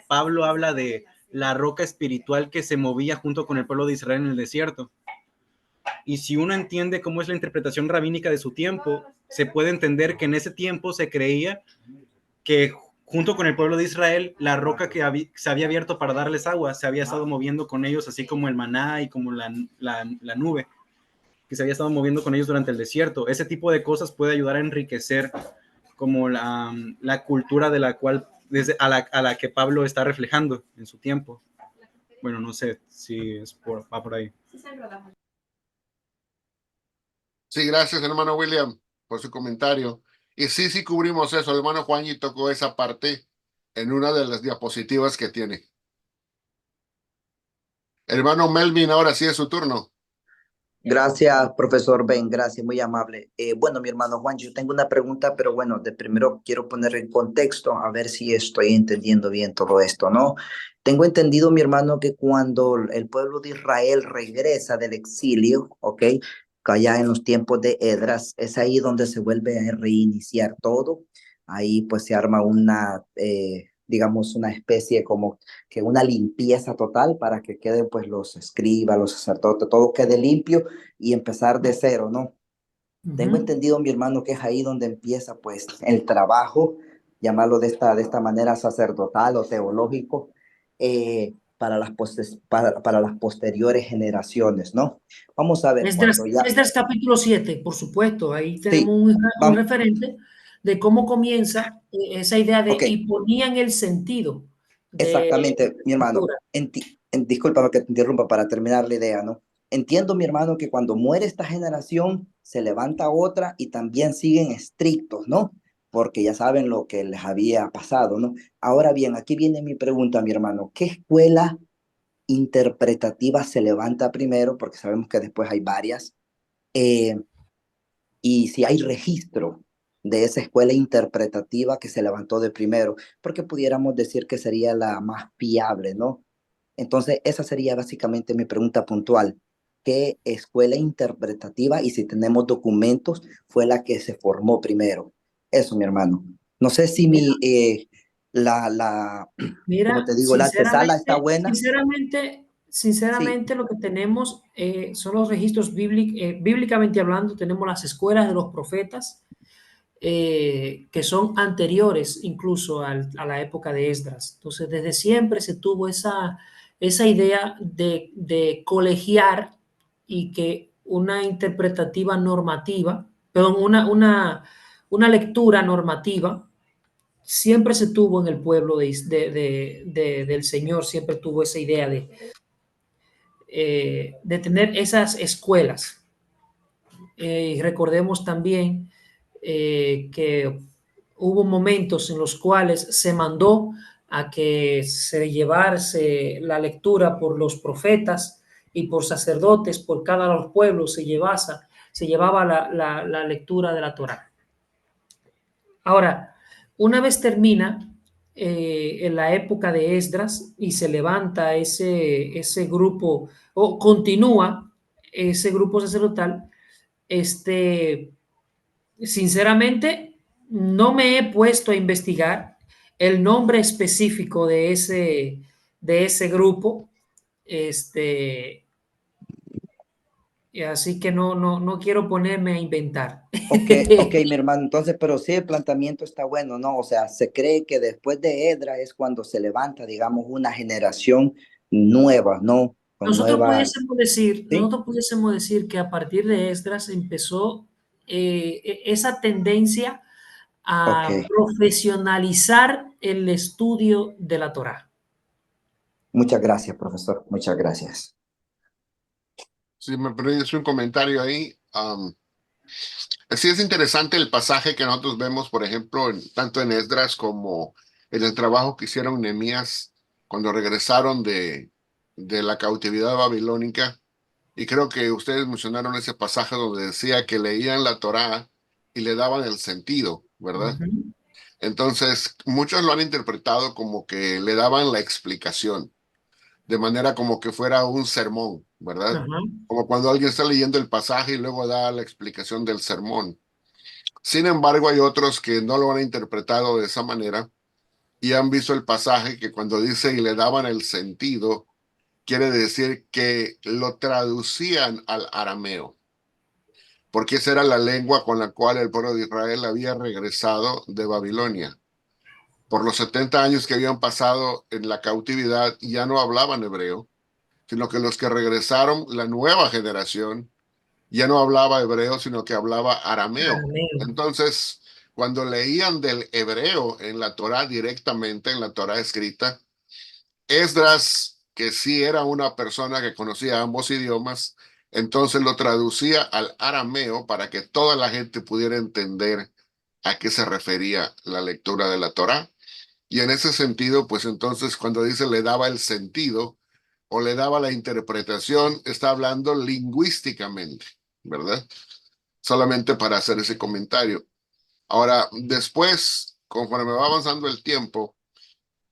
Pablo habla de la roca espiritual que se movía junto con el pueblo de Israel en el desierto. Y si uno entiende cómo es la interpretación rabínica de su tiempo, se puede entender que en ese tiempo se creía que junto con el pueblo de Israel, la roca que se había abierto para darles agua se había estado moviendo con ellos, así como el maná y como la nube que se había estado moviendo con ellos durante el desierto. Ese tipo de cosas puede ayudar a enriquecer como la cultura de la cual, a la que Pablo está reflejando en su tiempo. Bueno, no sé si va por ahí. Sí, gracias, hermano William, por su comentario. Y sí cubrimos eso. El hermano Juanji tocó esa parte en una de las diapositivas que tiene. Hermano Melvin, ahora sí es su turno. Gracias, profesor Ben, gracias, muy amable. Bueno, mi hermano Juan, yo tengo una pregunta, pero bueno, de primero quiero poner en contexto a ver si estoy entendiendo bien todo esto, ¿no? Tengo entendido, mi hermano, que cuando el pueblo de Israel regresa del exilio, ¿ok? Que allá en los tiempos de Edras, es ahí donde se vuelve a reiniciar todo. Ahí pues se arma una, digamos, una especie como que una limpieza total para que queden pues los escribas, los sacerdotes, todo quede limpio y empezar de cero, ¿no? Tengo entendido, mi hermano, que es ahí donde empieza pues el trabajo, llamarlo de esta manera sacerdotal o teológico, para las posteriores generaciones, ¿no? Vamos a ver, Esdras, cuando ya... Esdras capítulo 7, por supuesto, ahí Sí, tenemos un vamos, referente de cómo comienza esa idea de ok, y ponían el sentido de exactamente, mi la hermano. escritura. Discúlpame que te interrumpa para terminar la idea, ¿no? Entiendo, mi hermano, que cuando muere esta generación, se levanta otra y también siguen estrictos, ¿no? Porque ya saben lo que les había pasado, ¿no? Ahora bien, aquí viene mi pregunta, mi hermano. ¿Qué escuela interpretativa se levanta primero? Porque sabemos que después hay varias. Eh, y si hay registro de esa escuela interpretativa que se levantó de primero, porque pudiéramos decir que sería la más fiable, ¿no? Entonces, esa sería básicamente mi pregunta puntual. ¿Qué escuela interpretativa y si tenemos documentos fue la que se formó primero? Eso, mi hermano. No sé si Mira, como mira, te digo, la antesala está buena. Sí, sinceramente lo que tenemos son los registros bíblicamente hablando, tenemos las escuelas de los profetas que son anteriores incluso a la época de Esdras. Entonces, desde siempre se tuvo esa idea de colegiar y que una interpretativa normativa, perdón, una lectura normativa, siempre se tuvo en el pueblo del Señor, siempre tuvo esa idea de tener esas escuelas. Y recordemos también que hubo momentos en los cuales se mandó a que se llevase la lectura por los profetas y por sacerdotes, por cada los pueblos se llevaba la lectura de la Torá. Ahora, una vez termina en la época de Esdras y se levanta ese grupo, o continúa ese grupo sacerdotal, sinceramente, no me he puesto a investigar el nombre específico de ese grupo, y así que no quiero ponerme a inventar. ok, mi hermano. Entonces, pero sí, el planteamiento está bueno, ¿no? O sea, se cree que después de Edra es cuando se levanta, digamos, una generación nueva, ¿no? Con nuevas, ¿sí? Nosotros pudiésemos decir que a partir de Esdras empezó esa tendencia Ok, a profesionalizar el estudio de la Torá. muchas gracias, profesor. Muchas gracias. Si me permites un comentario ahí. Sí es interesante el pasaje que nosotros vemos, por ejemplo, tanto en Esdras como en el trabajo que hicieron Nehemías cuando regresaron de la cautividad babilónica. Y creo que ustedes mencionaron ese pasaje donde decía que leían la Torá y le daban el sentido, ¿verdad? Ujú. Entonces, muchos lo han interpretado como que le daban la explicación, de manera como que fuera un sermón, ¿verdad? Ajá. Como cuando alguien está leyendo el pasaje y luego da la explicación del sermón. Sin embargo, hay otros que no lo han interpretado de esa manera y han visto el pasaje que cuando dice y le daban el sentido, quiere decir que lo traducían al arameo, porque esa era la lengua con la cual el pueblo de Israel había regresado de Babilonia. Por los 70 años que habían pasado en la cautividad, ya no hablaban hebreo, sino que los que regresaron, la nueva generación, ya no hablaba hebreo, sino que hablaba arameo. Arameo. Entonces, cuando leían del hebreo en la Torá directamente, en la Torá escrita, Esdras, que sí era una persona que conocía ambos idiomas, entonces lo traducía al arameo para que toda la gente pudiera entender a qué se refería la lectura de la Torá. Y en ese sentido, pues entonces cuando dice le daba el sentido o le daba la interpretación, está hablando lingüísticamente, ¿verdad? Solamente para hacer ese comentario. Ahora, después, conforme va avanzando el tiempo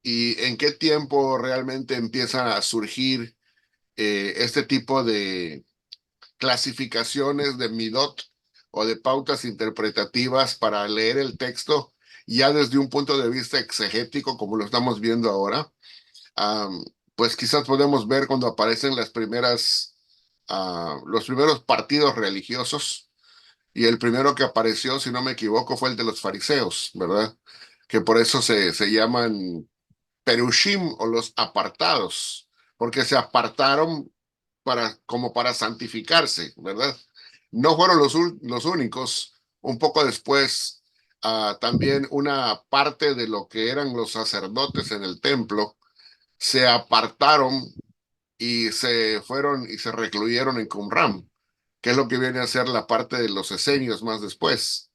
y en qué tiempo realmente empiezan a surgir este tipo de clasificaciones de midot o de pautas interpretativas para leer el texto ya desde un punto de vista exegético, como lo estamos viendo ahora, pues quizás podemos ver cuando aparecen los primeros partidos religiosos, y el primero que apareció, si no me equivoco, fue el de los fariseos, ¿verdad? Que por eso se llaman perushim o los apartados, porque se apartaron como para santificarse, ¿verdad? No fueron los únicos. Un poco después, también una parte de lo que eran los sacerdotes en el templo se apartaron y se fueron y se recluyeron en Qumran, que es lo que viene a ser la parte de los esenios más después,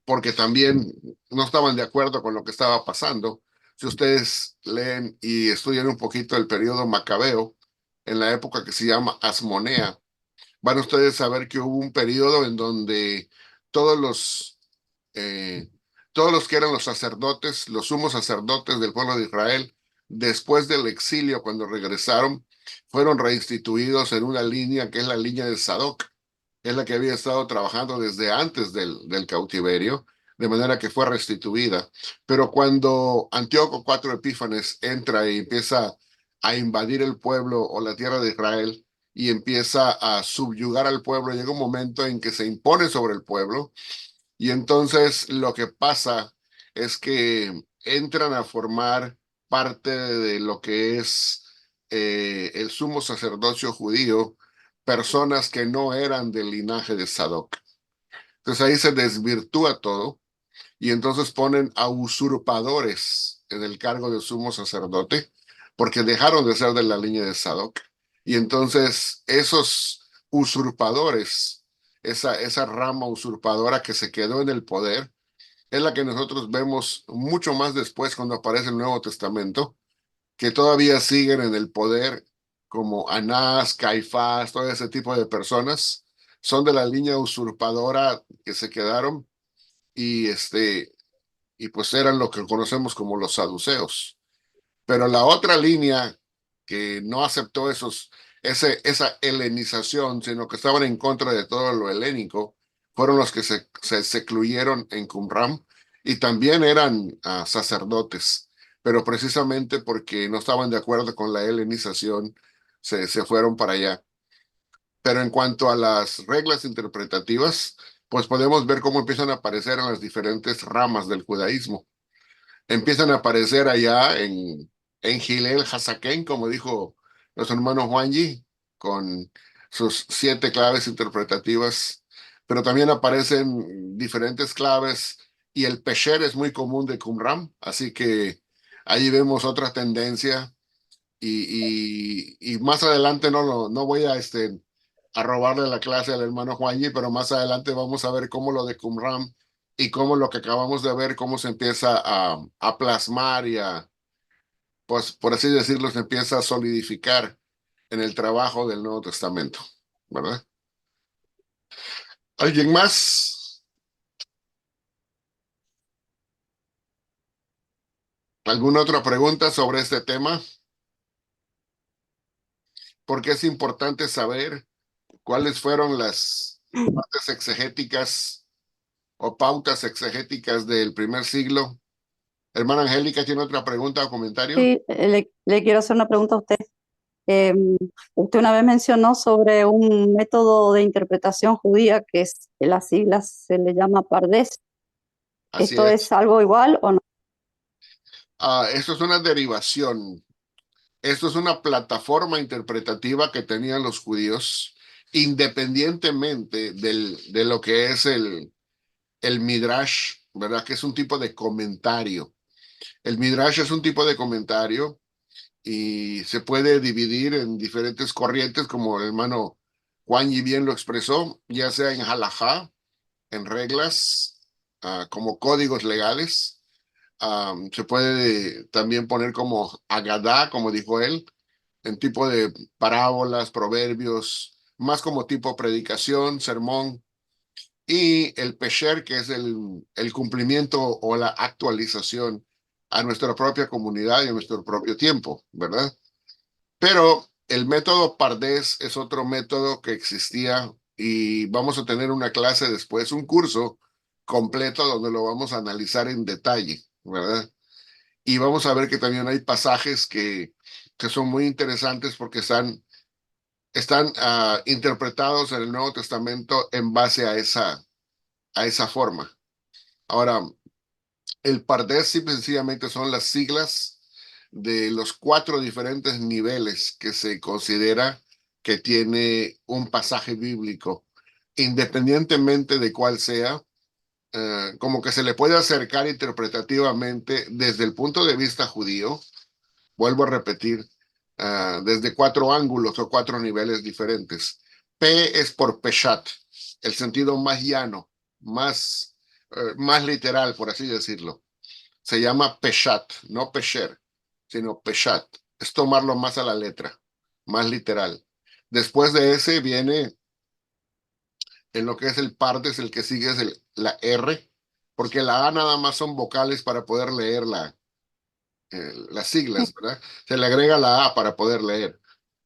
porque también no estaban de acuerdo con lo que estaba pasando. Si ustedes leen y estudian un poquito el periodo macabeo, en la época que se llama Asmonea, van ustedes a ver que hubo un periodo en donde todos los, eh, todos los que eran los sacerdotes, los sumos sacerdotes del pueblo de Israel, después del exilio, cuando regresaron, fueron reinstituidos en una línea que es la línea de Sadoc, es la que había estado trabajando desde antes del cautiverio, de manera que fue restituida. Pero cuando Antíoco IV Epífanes entra y empieza a invadir el pueblo o la tierra de Israel y empieza a subyugar al pueblo, llega un momento en que se impone sobre el pueblo y entonces lo que pasa es que entran a formar parte de lo que es el sumo sacerdocio judío, personas que no eran del linaje de Sadoc. Entonces ahí se desvirtúa todo y entonces ponen a usurpadores en el cargo de sumo sacerdote porque dejaron de ser de la línea de Sadoc. Y entonces esos usurpadores, esa rama usurpadora que se quedó en el poder, es la que nosotros vemos mucho más después cuando aparece el Nuevo Testamento, que todavía siguen en el poder, como Anás, Caifás, todo ese tipo de personas, son de la línea usurpadora que se quedaron y pues eran lo que conocemos como los saduceos. Pero la otra línea que no aceptó esa helenización, sino que estaban en contra de todo lo helénico, fueron los que se secluyeron en Qumran y también eran sacerdotes, pero precisamente porque no estaban de acuerdo con la helenización, se fueron para allá. Pero en cuanto a las reglas interpretativas, pues podemos ver cómo empiezan a aparecer en las diferentes ramas del judaísmo. Empiezan a aparecer allá en Gilel Hasaken, como dijo nuestro hermano Juanji, con sus 7 claves interpretativas, pero también aparecen diferentes claves y el Pesher es muy común de Qumran, así que ahí vemos otra tendencia y más adelante no voy a robarle la clase al hermano Juanji, pero más adelante vamos a ver cómo lo de Qumran y cómo lo que acabamos de ver, cómo se empieza a plasmar y a, pues, por así decirlo, se empieza a solidificar en el trabajo del Nuevo Testamento, ¿verdad? ¿Alguien más? ¿Alguna otra pregunta sobre este tema? Porque es importante saber cuáles fueron las partes exegéticas o pautas exegéticas del primer siglo. Hermana Angélica, ¿tiene otra pregunta o comentario? Sí, le quiero hacer una pregunta a usted. Eh, Usted una vez mencionó sobre un método de interpretación judía que es, en las siglas se le llama Pardes. Así ¿Esto es. es algo igual o no? Esto es una derivación. Esto es una plataforma interpretativa que tenían los judíos, independientemente de lo que es el Midrash, ¿verdad? Que es un tipo de comentario. El Midrash es un tipo de comentario y se puede dividir en diferentes corrientes, como el hermano Juan y bien lo expresó, ya sea en halajá, en reglas, como códigos legales. Se puede también poner como agadá, como dijo él, en tipo de parábolas, proverbios, más como tipo predicación, sermón, y el pesher, que es el cumplimiento o la actualización a nuestra propia comunidad y a nuestro propio tiempo, ¿verdad? Pero el método Pardés es otro método que existía y vamos a tener una clase después, un curso completo donde lo vamos a analizar en detalle, ¿verdad? Y vamos a ver que también hay pasajes que son muy interesantes porque están interpretados en el Nuevo Testamento en base a esa forma. Ahora, el Pardés simple y sencillamente son las siglas de los 4 diferentes niveles que se considera que tiene un pasaje bíblico, independientemente de cuál sea, como que se le puede acercar interpretativamente desde el punto de vista judío, vuelvo a repetir, desde 4 ángulos o 4 niveles diferentes. P es por Peshat, el sentido más llano, más literal, por así decirlo. Se llama Peshat, no Pesher, sino Peshat. Es tomarlo más a la letra, más literal. Después de ese viene en lo que es el Pardes, el que sigue es la R, porque la A nada más son vocales para poder leer las siglas, ¿verdad? Se le agrega la A para poder leer,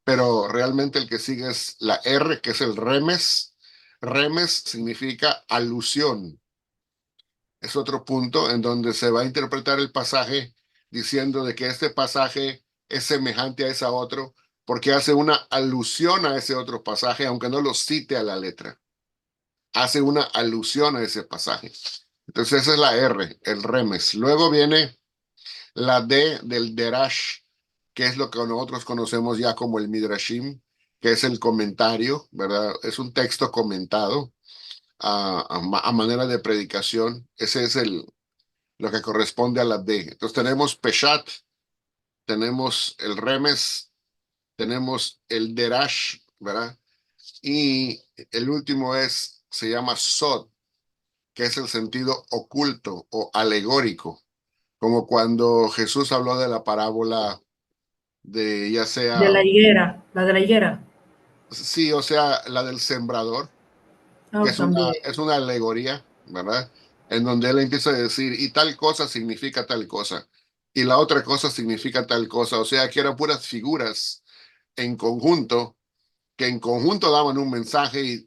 pero realmente el que sigue es la R, que es el remes. Remes significa alusión. Es otro punto en donde se va a interpretar el pasaje diciendo de que este pasaje es semejante a ese otro porque hace una alusión a ese otro pasaje, aunque no lo cite a la letra. Hace una alusión a ese pasaje. Entonces esa es la R, el remes. Luego viene la D del derash, que es lo que nosotros conocemos ya como el midrashim, que es el comentario, ¿verdad? Es un texto comentado a manera de predicación. Ese es lo que corresponde a la D. Entonces tenemos peshat, tenemos el remes, tenemos el derash, ¿verdad? Y el último se llama sod, que es el sentido oculto o alegórico, como cuando Jesús habló de la parábola de ya De sea, la higuera, la de la higuera. sí, o sea, la del sembrador, que Ah, también. es una alegoría, ¿verdad? En donde él empieza a decir, y tal cosa significa tal cosa, y la otra cosa significa tal cosa, o sea, que eran puras figuras en conjunto, que en conjunto daban un mensaje y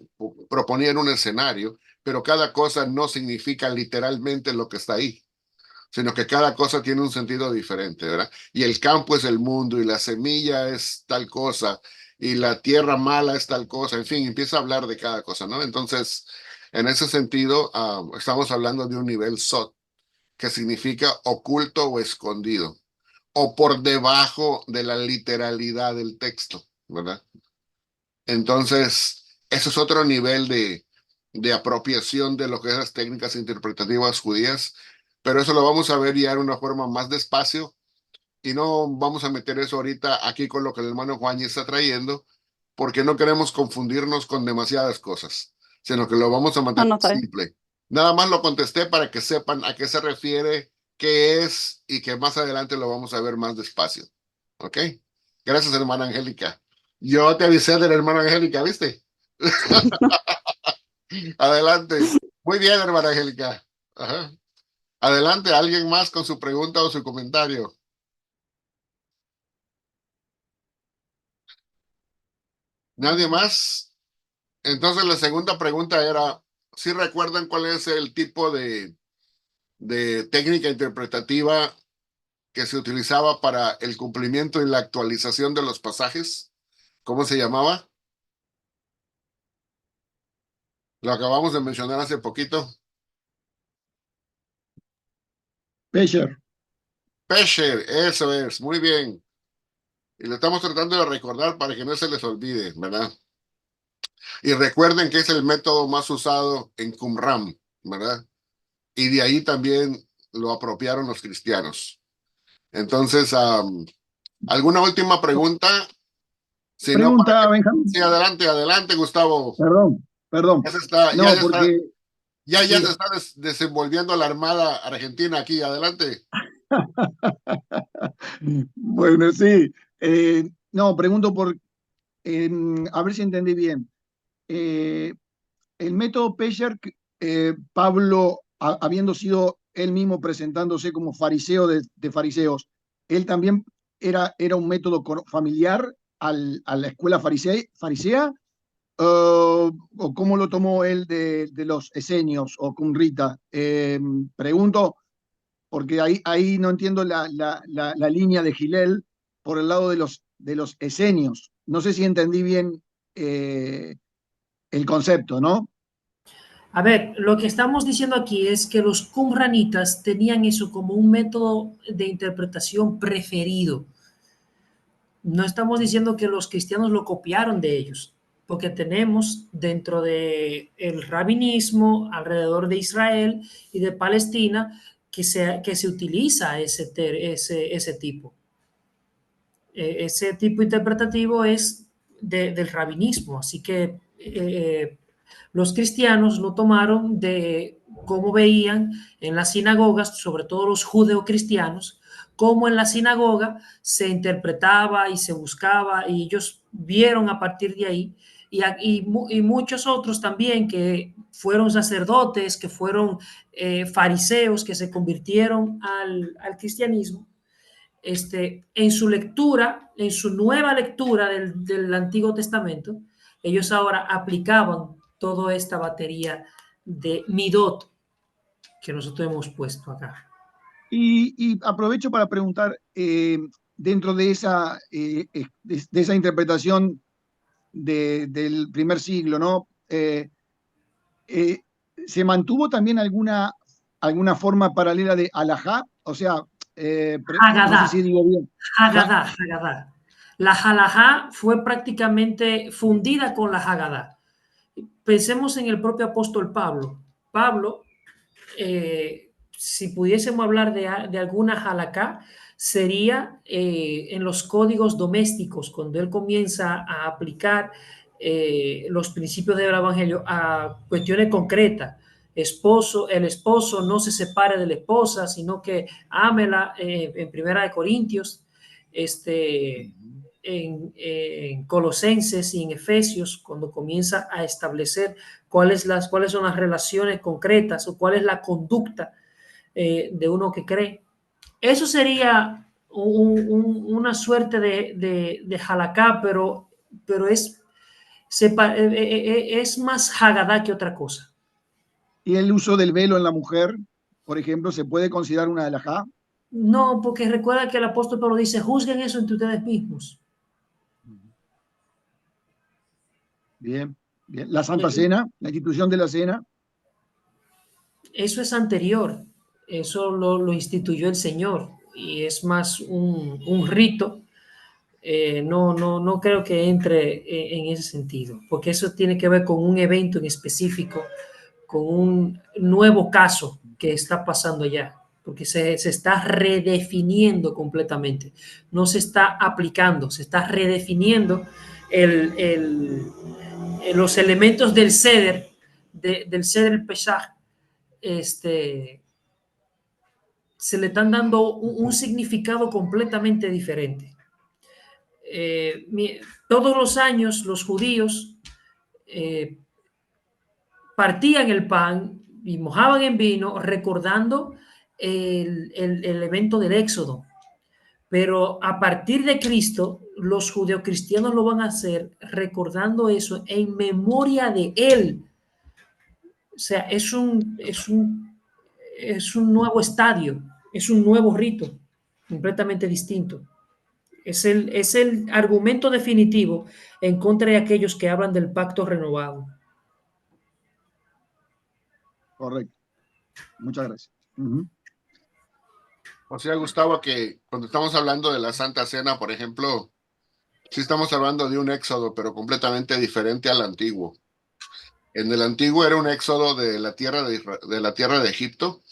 proponían un escenario, pero cada cosa no significa literalmente lo que está ahí, sino que cada cosa tiene un sentido diferente, ¿verdad? Y el campo es el mundo, y la semilla es tal cosa, y la tierra mala es tal cosa, en fin, empieza a hablar de cada cosa, ¿no? Entonces, en ese sentido, estamos hablando de un nivel sot, que significa oculto o escondido, o por debajo de la literalidad del texto, ¿verdad? Entonces, eso es otro nivel de apropiación de lo que es las técnicas interpretativas judías, pero eso lo vamos a ver ya de una forma más despacio y no vamos a meter eso ahorita aquí con lo que el hermano Juan está trayendo, porque no queremos confundirnos con demasiadas cosas, sino que lo vamos a No, mantener no está bien. simple. Nada más lo contesté para que sepan a qué se refiere, qué es y que más adelante lo vamos a ver más despacio. ¿Ok? Gracias, hermana Angélica. Yo te avisé de la hermana Angélica, ¿viste? Adelante. Muy bien, hermana Angélica. Ajá. Adelante, ¿alguien más con su pregunta o su comentario? ¿Nadie más? Entonces la segunda pregunta era, ¿si recuerdan cuál es el tipo de técnica interpretativa que se utilizaba para el cumplimiento y la actualización de los pasajes? ¿Cómo se llamaba? Lo acabamos de mencionar hace poquito. Pesher. Pesher, eso es, muy bien. Y lo estamos tratando de recordar para que no se les olvide, ¿verdad? Y recuerden que es el método más usado en Qumran, ¿verdad? Y de ahí también lo apropiaron los cristianos. Entonces, ¿alguna última pregunta? Si no, para Pregunta, que... Benjamín. Sí, adelante, adelante, Gustavo. Perdón. Ya se está, No, porque ya sí. se está desenvolviendo la Armada Argentina aquí, adelante. Bueno, sí. No, pregunto a ver si entendí bien. Eh, el método Pesher, Pablo, habiendo sido él mismo presentándose como fariseo de fariseos, él también era un método familiar a la escuela farisea, o cómo lo tomó él de los esenios o cumrita. Pregunto, porque ahí no entiendo la línea de Gilel por el lado de los esenios. No sé si entendí bien el concepto, ¿no? A ver, lo que estamos diciendo aquí es que los qumranitas tenían eso como un método de interpretación preferido. No estamos diciendo que los cristianos lo copiaron de ellos, porque tenemos dentro del rabinismo alrededor de Israel y de Palestina que se utiliza ese tipo. Ese tipo interpretativo es del rabinismo, así que los cristianos lo tomaron de cómo veían en las sinagogas, sobre todo los judeocristianos, cómo en la sinagoga se interpretaba y se buscaba, y ellos vieron a partir de ahí, y muchos otros también que fueron sacerdotes, que fueron fariseos, que se convirtieron al cristianismo, en su lectura, en su nueva lectura del Antiguo Testamento, ellos ahora aplicaban toda esta batería de midot que nosotros hemos puesto acá. Y aprovecho para preguntar, dentro de esa interpretación del primer siglo, ¿no? Eh, ¿Se mantuvo también alguna forma paralela de alajá? O sea, no sé Hagadá, si digo bien. Hagadá, Hagadá. La halajá fue prácticamente fundida con la Hagadá. Pensemos en el propio apóstol Pablo. Pablo, si pudiésemos hablar de alguna halajá, sería en los códigos domésticos, cuando él comienza a aplicar los principios del Evangelio a cuestiones concretas. El esposo no se separe de la esposa, sino que ámela, en Primera de Corintios, en Colosenses y en Efesios, cuando comienza a establecer cuáles son las relaciones concretas o cuál es la conducta de uno que cree. Eso sería una suerte de halakha, pero es más Hagadá que otra cosa. ¿Y el uso del velo en la mujer, por ejemplo, se puede considerar una alajá? No, porque recuerda que el apóstol Pablo dice, juzguen eso entre ustedes mismos. Bien, bien. La Santa Cena, la institución de la cena. Eso es anterior, eso lo instituyó el Señor y es más un rito. No creo que entre en ese sentido, porque eso tiene que ver con un evento en específico, con un nuevo caso que está pasando allá, porque se está redefiniendo completamente, no se está aplicando, se está redefiniendo los elementos del Seder, del Seder Pesach, se le están dando un significado completamente diferente. Todos los años los judíos partían el pan y mojaban en vino recordando el evento del Éxodo. Pero a partir de Cristo, los judeocristianos lo van a hacer recordando eso en memoria de Él. O sea, es un nuevo estadio, es un nuevo rito, completamente distinto. Es el argumento definitivo en contra de aquellos que hablan del pacto renovado. Correcto. Muchas gracias. O sea, Gustavo, que cuando estamos hablando de la Santa Cena, por ejemplo, sí estamos hablando de un éxodo, pero completamente diferente al antiguo. En el antiguo era un éxodo de la tierra de Egipto,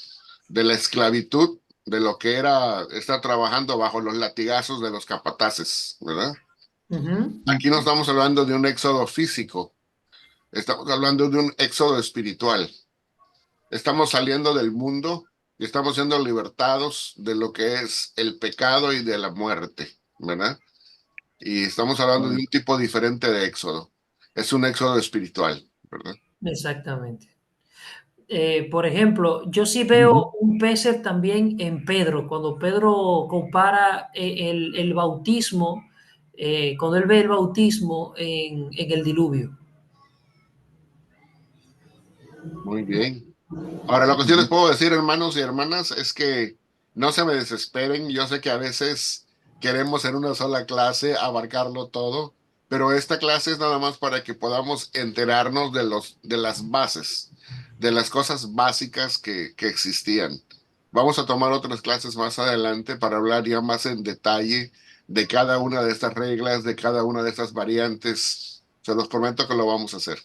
de la esclavitud, de lo que era estar trabajando bajo los latigazos de los capataces, ¿verdad? Aquí no estamos hablando de un éxodo físico, estamos hablando de un éxodo espiritual. Estamos saliendo del mundo y estamos siendo libertados de lo que es el pecado y de la muerte, ¿verdad? Y estamos hablando de un tipo diferente de éxodo. Es un éxodo espiritual, ¿verdad? Exactamente. Por ejemplo, yo sí veo un peser también en Pedro, cuando Pedro compara el bautismo, cuando él ve el bautismo en el diluvio. Muy bien. Ahora, lo que sí les puedo decir, hermanos y hermanas, es que no se me desesperen. Yo sé que a veces queremos en una sola clase abarcarlo todo, pero esta clase es nada más para que podamos enterarnos de las bases, de las cosas básicas que existían. Vamos a tomar otras clases más adelante para hablar ya más en detalle de cada una de estas reglas, de cada una de estas variantes. Se los prometo que lo vamos a hacer.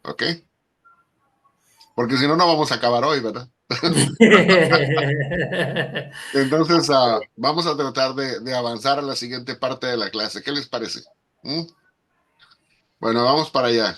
¿Ok? Porque si no, no vamos a acabar hoy, ¿verdad? Entonces, vamos a tratar de avanzar a la siguiente parte de la clase. ¿Qué les parece? ¿Mm? Bueno, vamos para allá.